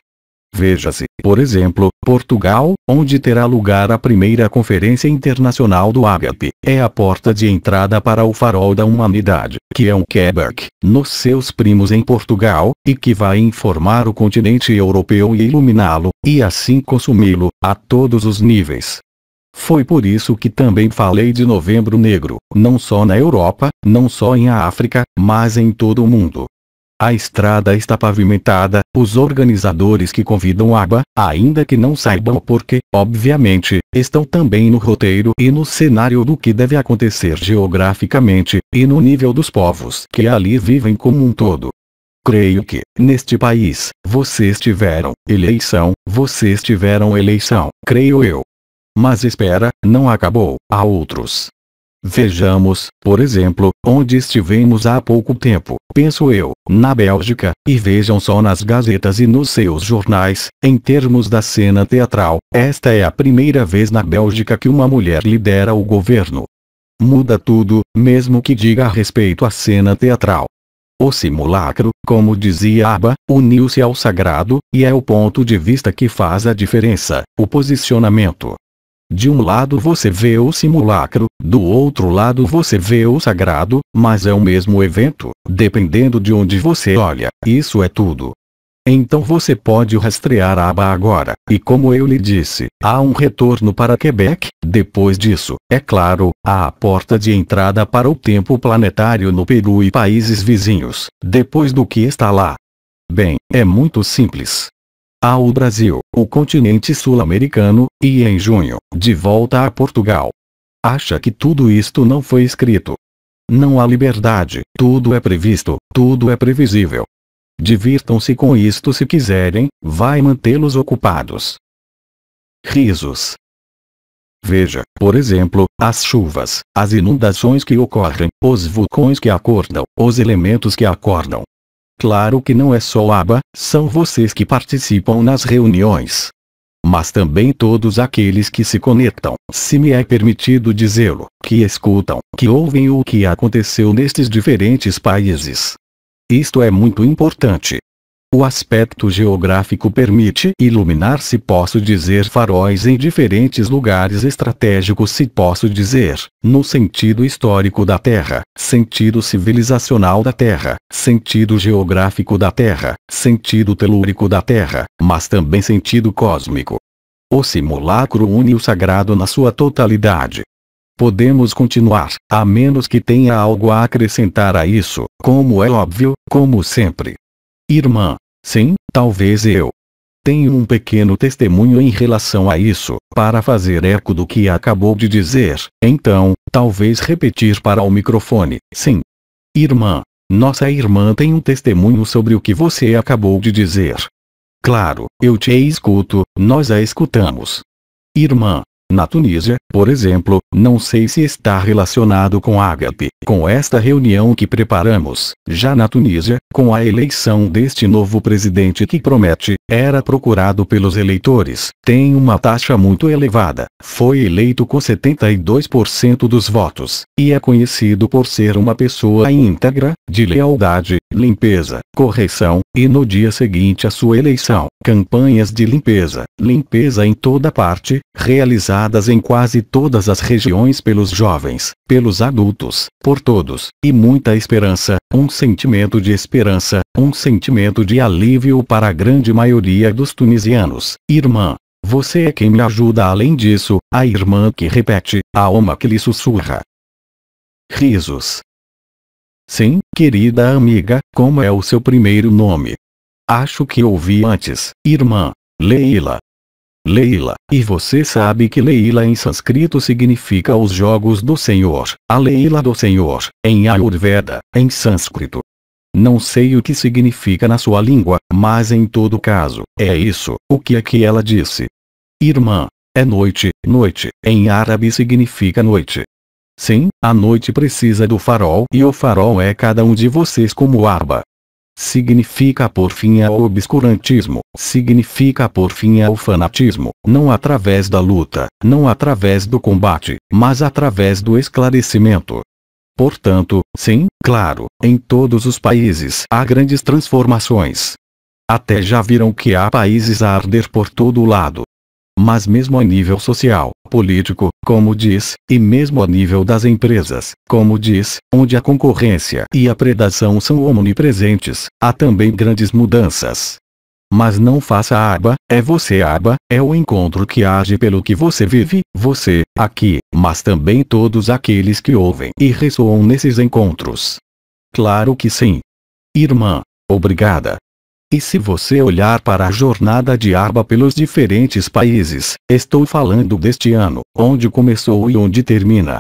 Veja-se, por exemplo, Portugal, onde terá lugar a primeira Conferência Internacional do Ágape, é a porta de entrada para o farol da humanidade, que é um Quebec, nos seus primos em Portugal, e que vai informar o continente europeu e iluminá-lo, e assim consumi-lo, a todos os níveis. Foi por isso que também falei de Novembro Negro, não só na Europa, não só em África, mas em todo o mundo. A estrada está pavimentada, os organizadores que convidam Aba, ainda que não saibam porquê, obviamente, estão também no roteiro e no cenário do que deve acontecer geograficamente, e no nível dos povos que ali vivem como um todo. Creio que, neste país, vocês tiveram eleição, creio eu. Mas espera, não acabou, há outros. Vejamos, por exemplo, onde estivemos há pouco tempo, penso eu, na Bélgica, e vejam só nas gazetas e nos seus jornais, em termos da cena teatral, esta é a primeira vez na Bélgica que uma mulher lidera o governo. Muda tudo, mesmo que diga a respeito à cena teatral. O simulacro, como dizia Aba, uniu-se ao sagrado, e é o ponto de vista que faz a diferença, o posicionamento. De um lado você vê o simulacro, do outro lado você vê o sagrado, mas é o mesmo evento, dependendo de onde você olha, isso é tudo. Então você pode rastrear a Aba agora, e como eu lhe disse, há um retorno para Quebec, depois disso, é claro, há a porta de entrada para o tempo planetário no Peru e países vizinhos, depois do que está lá. Bem, é muito simples. Há o Brasil, o continente sul-americano, e em junho, de volta a Portugal. Acha que tudo isto não foi escrito? Não há liberdade, tudo é previsto, tudo é previsível. Divirtam-se com isto se quiserem, vai mantê-los ocupados. Risos. Veja, por exemplo, as chuvas, as inundações que ocorrem, os vulcões que acordam, os elementos que acordam. Claro que não é só Aba, são vocês que participam nas reuniões. Mas também todos aqueles que se conectam, se me é permitido dizê-lo, que escutam, que ouvem o que aconteceu nestes diferentes países. Isto é muito importante. O aspecto geográfico permite iluminar, se posso dizer, faróis em diferentes lugares estratégicos, se posso dizer, no sentido histórico da Terra, sentido civilizacional da Terra, sentido geográfico da Terra, sentido telúrico da Terra, mas também sentido cósmico. O simulacro une o sagrado na sua totalidade. Podemos continuar, a menos que tenha algo a acrescentar a isso, como é óbvio, como sempre. Irmã. Sim, talvez eu tenho um pequeno testemunho em relação a isso, para fazer eco do que acabou de dizer, então, talvez repetir para o microfone, sim. Irmã. Nossa irmã tem um testemunho sobre o que você acabou de dizer. claro, eu te escuto, nós a escutamos. Irmã. Na Tunísia, por exemplo, não sei se está relacionado com Ágape, com esta reunião que preparamos. Já na Tunísia, com a eleição deste novo presidente que promete, era procurado pelos eleitores, tem uma taxa muito elevada, foi eleito com 72% dos votos, e é conhecido por ser uma pessoa íntegra, de lealdade, limpeza, correção, e no dia seguinte à sua eleição, campanhas de limpeza em toda parte, realizadas em quase todas as regiões pelos jovens, pelos adultos, por todos, e muita esperança, um sentimento de esperança, um sentimento de alívio para a grande maioria dos tunisianos. Irmã, você é quem me ajuda. Além disso, a irmã que repete, a alma que lhe sussurra. Risos. Sim, querida amiga, como é o seu primeiro nome? Acho que ouvi antes, irmã. Leila. Leila, e você sabe que Leila em sânscrito significa os jogos do Senhor, a Leila do Senhor, em Ayurveda, em sânscrito. Não sei o que significa na sua língua, mas em todo caso, é isso, o que é que ela disse. Irmã, é noite, noite, em árabe significa noite. Sim, a noite precisa do farol e o farol é cada um de vocês como Arba. Significa por fim ao obscurantismo, significa por fim ao fanatismo, não através da luta, não através do combate, mas através do esclarecimento. Portanto, sim, claro, em todos os países há grandes transformações. Até já viram que há países a arder por todo o lado. Mas mesmo a nível social, político, como diz, e mesmo a nível das empresas, como diz, onde a concorrência e a predação são omnipresentes, há também grandes mudanças. Mas não faça aba, é você aba, é o encontro que age pelo que você vive, você, aqui, mas também todos aqueles que ouvem e ressoam nesses encontros. Claro que sim. Irmã, obrigada. E se você olhar para a jornada de Arba pelos diferentes países, estou falando deste ano, onde começou e onde termina.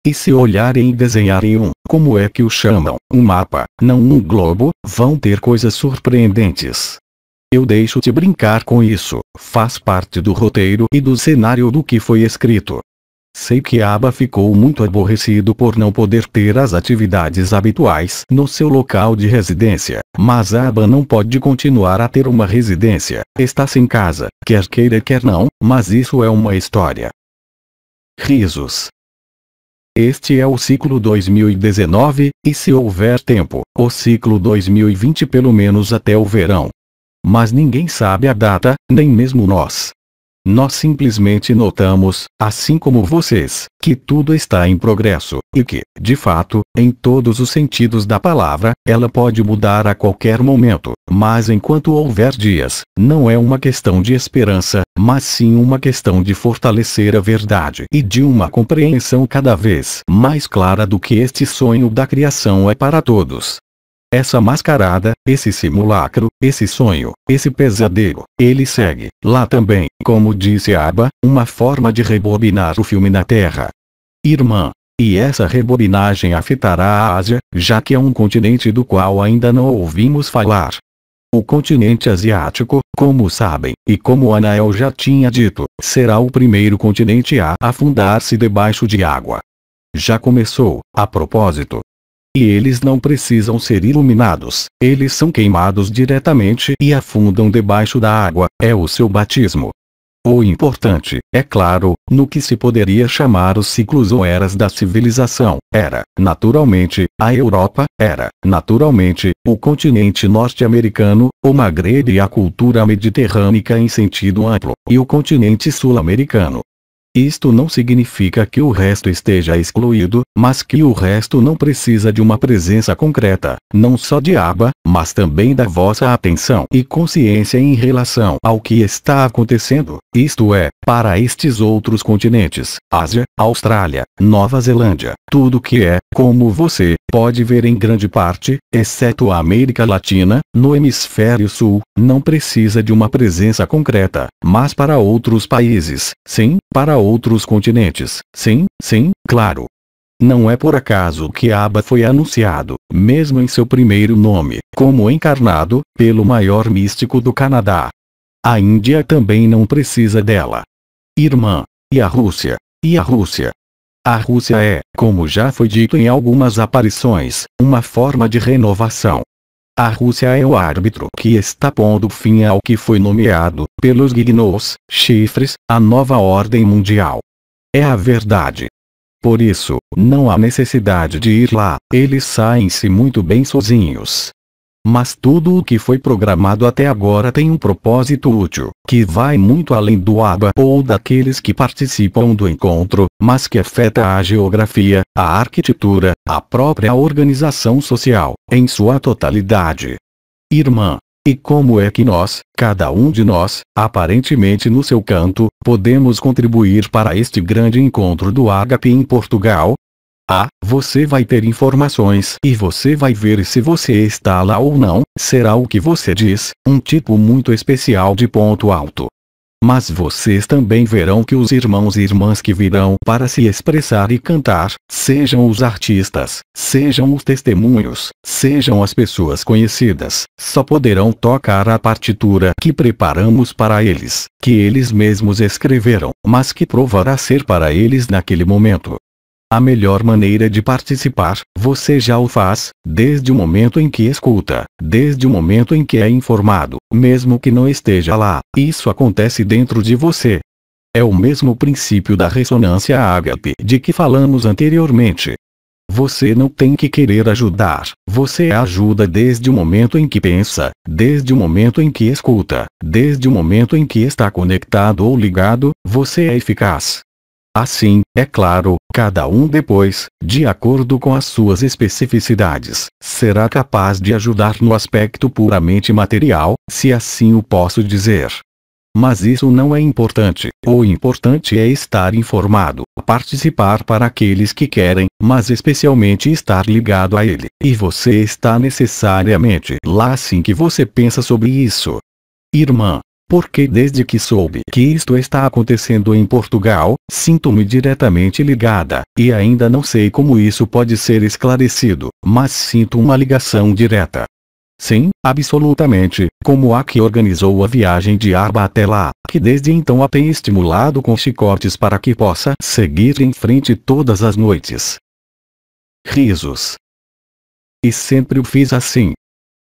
E se olharem e desenharem como é que o chamam, um mapa, não um globo, vão ter coisas surpreendentes. Eu deixo-te brincar com isso, faz parte do roteiro e do cenário do que foi escrito. Sei que Aba ficou muito aborrecido por não poder ter as atividades habituais no seu local de residência, mas Aba não pode continuar a ter uma residência, está sem casa, quer queira quer não, mas isso é uma história. Risos. Este é o ciclo 2019, e se houver tempo, o ciclo 2020 pelo menos até o verão. Mas ninguém sabe a data, nem mesmo nós. Nós simplesmente notamos, assim como vocês, que tudo está em progresso, e que, de fato, em todos os sentidos da palavra, ela pode mudar a qualquer momento, mas enquanto houver dias, não é uma questão de esperança, mas sim uma questão de fortalecer a verdade e de uma compreensão cada vez mais clara do que este sonho da criação é para todos. Essa mascarada, esse simulacro, esse sonho, esse pesadelo, ele segue, lá também, como disse Aba, uma forma de rebobinar o filme na Terra. Irmã, e essa rebobinagem afetará a Ásia, já que é um continente do qual ainda não ouvimos falar. O continente asiático, como sabem, e como Anael já tinha dito, será o primeiro continente a afundar-se debaixo de água. Já começou, a propósito. E eles não precisam ser iluminados, eles são queimados diretamente e afundam debaixo da água, é o seu batismo. O importante, é claro, no que se poderia chamar os ciclos ou eras da civilização, era, naturalmente, a Europa, era, naturalmente, o continente norte-americano, o Maghreb e a cultura mediterrânea em sentido amplo, e o continente sul-americano. Isto não significa que o resto esteja excluído, mas que o resto não precisa de uma presença concreta, não só de Aba, mas também da vossa atenção e consciência em relação ao que está acontecendo, isto é, para estes outros continentes, Ásia, Austrália, Nova Zelândia, tudo que é, como você pode ver em grande parte, exceto a América Latina, no hemisfério sul, não precisa de uma presença concreta, mas para outros países, sim, para outros continentes, sim, sim, claro. Não é por acaso que Aba foi anunciado, mesmo em seu primeiro nome, como encarnado, pelo maior místico do Canadá. A Índia também não precisa dela. Irmã. E a Rússia? E a Rússia? A Rússia é, como já foi dito em algumas aparições, uma forma de renovação. A Rússia é o árbitro que está pondo fim ao que foi nomeado, pelos gnous, chifres, a nova ordem mundial. É a verdade. Por isso, não há necessidade de ir lá, eles saem-se muito bem sozinhos. Mas tudo o que foi programado até agora tem um propósito útil, que vai muito além do ABA ou daqueles que participam do encontro, mas que afeta a geografia, a arquitetura, a própria organização social, em sua totalidade. Irmã. E como é que nós, cada um de nós, aparentemente no seu canto, podemos contribuir para este grande encontro do Ágape em Portugal? Você vai ter informações e você vai ver se você está lá ou não, será o que você diz, um tipo muito especial de ponto alto. Mas vocês também verão que os irmãos e irmãs que virão para se expressar e cantar, sejam os artistas, sejam os testemunhos, sejam as pessoas conhecidas, só poderão tocar a partitura que preparamos para eles, que eles mesmos escreveram, mas que provará ser para eles naquele momento. A melhor maneira de participar, você já o faz, desde o momento em que escuta, desde o momento em que é informado, mesmo que não esteja lá, isso acontece dentro de você. É o mesmo princípio da ressonância ágape de que falamos anteriormente. Você não tem que querer ajudar, você ajuda desde o momento em que pensa, desde o momento em que escuta, desde o momento em que está conectado ou ligado, você é eficaz. Assim, é claro, cada um depois, de acordo com as suas especificidades, será capaz de ajudar no aspecto puramente material, se assim o posso dizer. Mas isso não é importante, o importante é estar informado, participar para aqueles que querem, mas especialmente estar ligado a ele, e você está necessariamente lá assim que você pensa sobre isso. Irmã. Porque desde que soube que isto está acontecendo em Portugal, sinto-me diretamente ligada, e ainda não sei como isso pode ser esclarecido, mas sinto uma ligação direta. Sim, absolutamente, como a que organizou a viagem de Arba até lá, que desde então a tem estimulado com chicotes para que possa seguir em frente todas as noites. Risos. E sempre o fiz assim.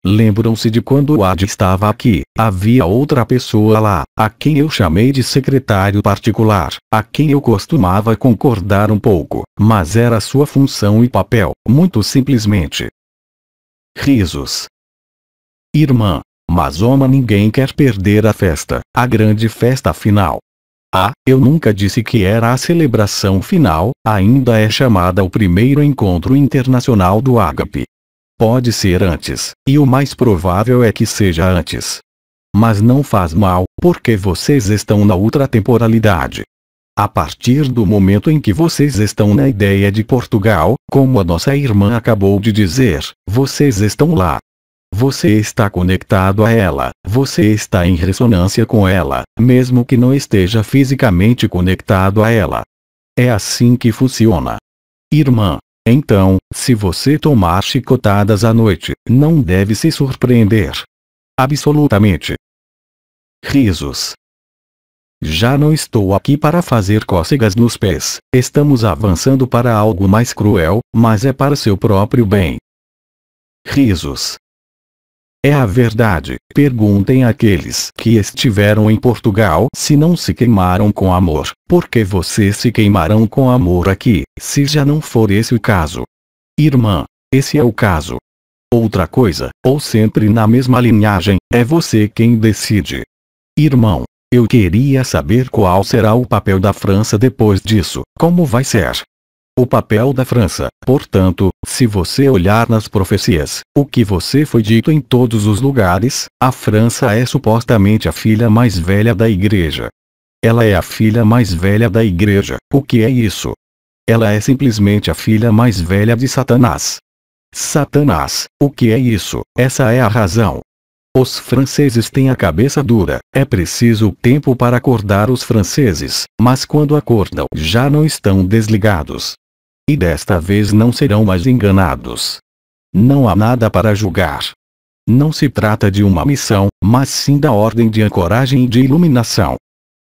Lembram-se de quando o Ad estava aqui, havia outra pessoa lá, a quem eu chamei de secretário particular, a quem eu costumava concordar um pouco, mas era sua função e papel, muito simplesmente. Risos. Irmã. Mas ninguém quer perder a festa, a grande festa final. Eu nunca disse que era a celebração final, ainda é chamada o primeiro encontro internacional do Ágape. Pode ser antes, e o mais provável é que seja antes. Mas não faz mal, porque vocês estão na ultratemporalidade. A partir do momento em que vocês estão na ideia de Portugal, como a nossa irmã acabou de dizer, vocês estão lá. Você está conectado a ela, você está em ressonância com ela, mesmo que não esteja fisicamente conectado a ela. É assim que funciona. Irmã. Então, se você tomar chicotadas à noite, não deve se surpreender. Absolutamente. Risos. Já não estou aqui para fazer cócegas nos pés, estamos avançando para algo mais cruel, mas é para seu próprio bem. Risos. É a verdade, perguntem àqueles que estiveram em Portugal se não se queimaram com amor, porque vocês se queimarão com amor aqui, se já não for esse o caso. Irmã, esse é o caso. Outra coisa, ou sempre na mesma linhagem, é você quem decide. Irmão, eu queria saber qual será o papel da França depois disso, como vai ser. O papel da França, portanto, se você olhar nas profecias, o que você foi dito em todos os lugares, a França é supostamente a filha mais velha da Igreja. Ela é a filha mais velha da Igreja. O que é isso? Ela é simplesmente a filha mais velha de Satanás. Satanás, o que é isso? Essa é a razão. Os franceses têm a cabeça dura, é preciso tempo para acordar os franceses, mas quando acordam já não estão desligados. E desta vez não serão mais enganados. Não há nada para julgar. Não se trata de uma missão, mas sim da ordem de ancoragem e de iluminação.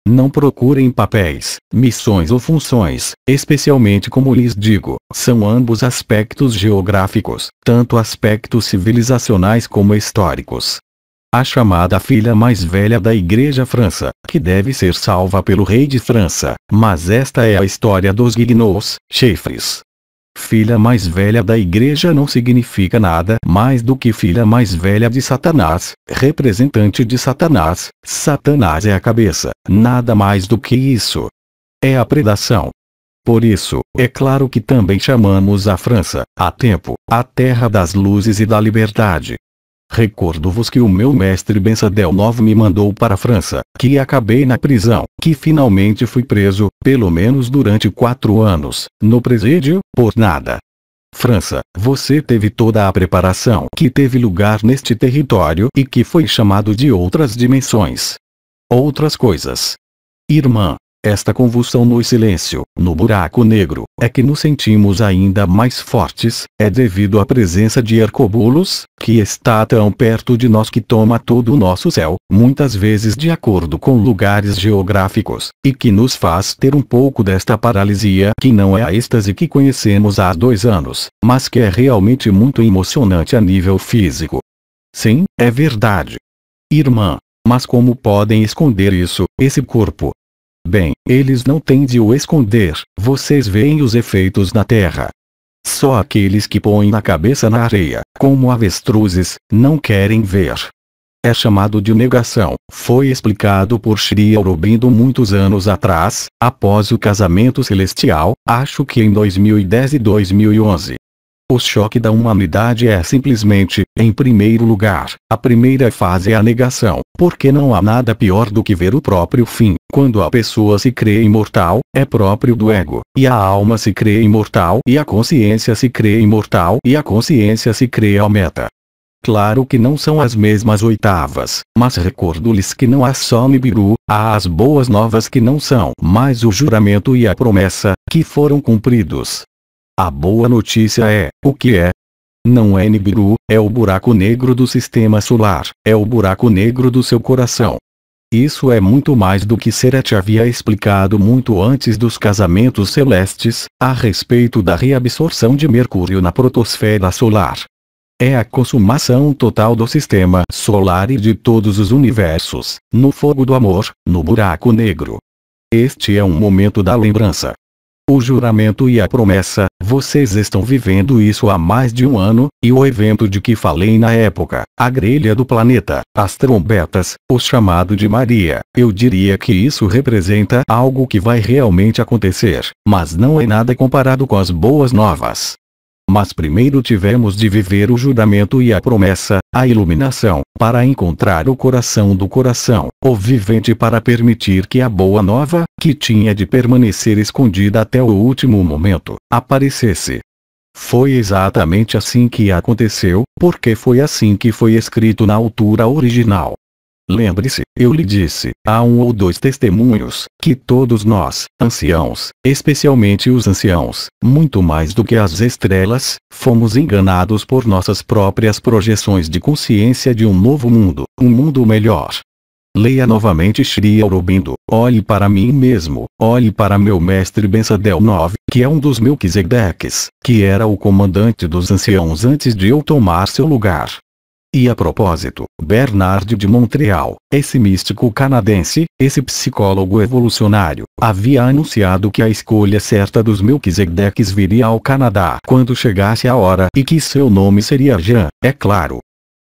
Não procurem papéis, missões ou funções, especialmente como lhes digo, são ambos aspectos geográficos, tanto aspectos civilizacionais como históricos. A chamada filha mais velha da Igreja França, que deve ser salva pelo rei de França, mas esta é a história dos Guignols, chefres. Filha mais velha da Igreja não significa nada mais do que filha mais velha de Satanás, representante de Satanás. Satanás é a cabeça, nada mais do que isso. É a predação. Por isso, é claro que também chamamos a França, há tempo, a terra das luzes e da liberdade. Recordo-vos que o meu mestre Bensadel IX me mandou para a França, que acabei na prisão, que finalmente fui preso, pelo menos durante 4 anos, no presídio, por nada. França, você teve toda a preparação que teve lugar neste território e que foi chamado de outras dimensões. Outras coisas. Irmã, esta convulsão no silêncio, no buraco negro, é que nos sentimos ainda mais fortes, é devido à presença de Hercóbulos, que está tão perto de nós que toma todo o nosso céu, muitas vezes de acordo com lugares geográficos, e que nos faz ter um pouco desta paralisia que não é a êxtase que conhecemos há 2 anos, mas que é realmente muito emocionante a nível físico. Sim, é verdade. Irmã, mas como podem esconder isso, esse corpo? Bem, eles não têm de o esconder, vocês veem os efeitos na terra. Só aqueles que põem a cabeça na areia, como avestruzes, não querem ver. É chamado de negação, foi explicado por Sri Aurobindo muitos anos atrás, após o casamento celestial, acho que em 2010 e 2011. O choque da humanidade é simplesmente, em primeiro lugar, a primeira fase é a negação, porque não há nada pior do que ver o próprio fim. Quando a pessoa se crê imortal, é próprio do ego, e a alma se crê imortal e a consciência se crê imortal e a consciência se crê ao meta. Claro que não são as mesmas oitavas, mas recordo-lhes que não há só Nibiru, há as boas novas que não são mais o juramento e a promessa, que foram cumpridos. A boa notícia é, o que é? Não é Nibiru, é o buraco negro do sistema solar, é o buraco negro do seu coração. Isso é muito mais do que Seret havia explicado muito antes dos casamentos celestes, a respeito da reabsorção de Mercúrio na protosfera solar. É a consumação total do sistema solar e de todos os universos, no fogo do amor, no buraco negro. Este é um momento da lembrança. O juramento e a promessa, vocês estão vivendo isso há mais de 1 ano, e o evento de que falei na época, a grelha do planeta, as trombetas, o chamado de Maria, eu diria que isso representa algo que vai realmente acontecer, mas não é nada comparado com as boas novas. Mas primeiro tivemos de viver o juramento e a promessa, a iluminação, para encontrar o coração do coração, o vivente para permitir que a boa nova, que tinha de permanecer escondida até o último momento, aparecesse. Foi exatamente assim que aconteceu, porque foi assim que foi escrito na altura original. Lembre-se, eu lhe disse, há 1 ou 2 testemunhos, que todos nós, anciãos, especialmente os anciãos, muito mais do que as estrelas, fomos enganados por nossas próprias projeções de consciência de um novo mundo, um mundo melhor. Leia novamente Sri Aurobindo, olhe para mim mesmo, olhe para meu mestre Bensadel IX, que é um dos Melquisedeques, que era o comandante dos anciãos antes de eu tomar seu lugar. E a propósito, Bernard de Montreal, esse místico canadense, esse psicólogo evolucionário, havia anunciado que a escolha certa dos Melquisedeques viria ao Canadá quando chegasse a hora e que seu nome seria Jean, é claro.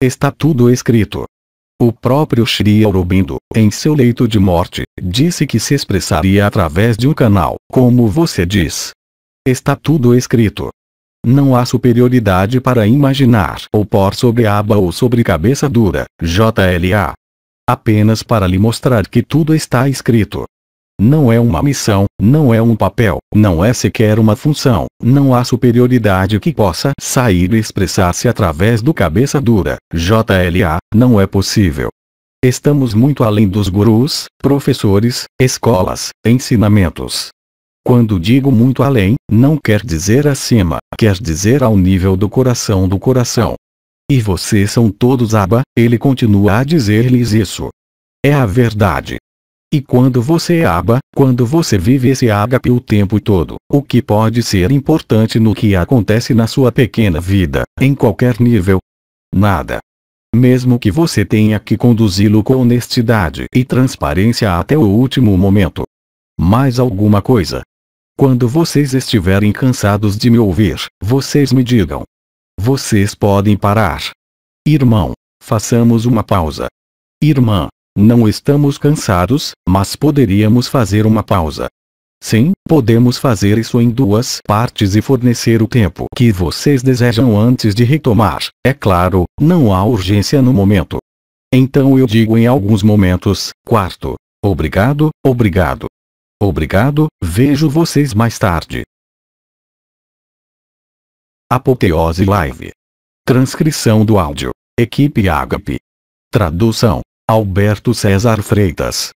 Está tudo escrito. O próprio Sri Aurobindo, em seu leito de morte, disse que se expressaria através de um canal, como você diz. Está tudo escrito. Não há superioridade para imaginar ou pôr sobre aba ou sobre cabeça dura, JLA. Apenas para lhe mostrar que tudo está escrito. Não é uma missão, não é um papel, não é sequer uma função, não há superioridade que possa sair e expressar-se através do cabeça dura, JLA, não é possível. Estamos muito além dos gurus, professores, escolas, ensinamentos. Quando digo muito além, não quer dizer acima, quer dizer ao nível do coração do coração. E vocês são todos aba, ele continua a dizer-lhes isso. É a verdade. E quando você é aba, quando você vive esse ágape o tempo todo, o que pode ser importante no que acontece na sua pequena vida, em qualquer nível? Nada. Mesmo que você tenha que conduzi-lo com honestidade e transparência até o último momento. Mais alguma coisa. Quando vocês estiverem cansados de me ouvir, vocês me digam. Vocês podem parar. Irmão, façamos uma pausa. Irmã, não estamos cansados, mas poderíamos fazer uma pausa. Sim, podemos fazer isso em duas partes e fornecer o tempo que vocês desejam antes de retomar. É claro, não há urgência no momento. Então eu digo em alguns momentos, quarto. Obrigado, obrigado. Obrigado, vejo vocês mais tarde. Apoteose Live. Transcrição do áudio. Equipe Ágape. Tradução: Alberto César Freitas.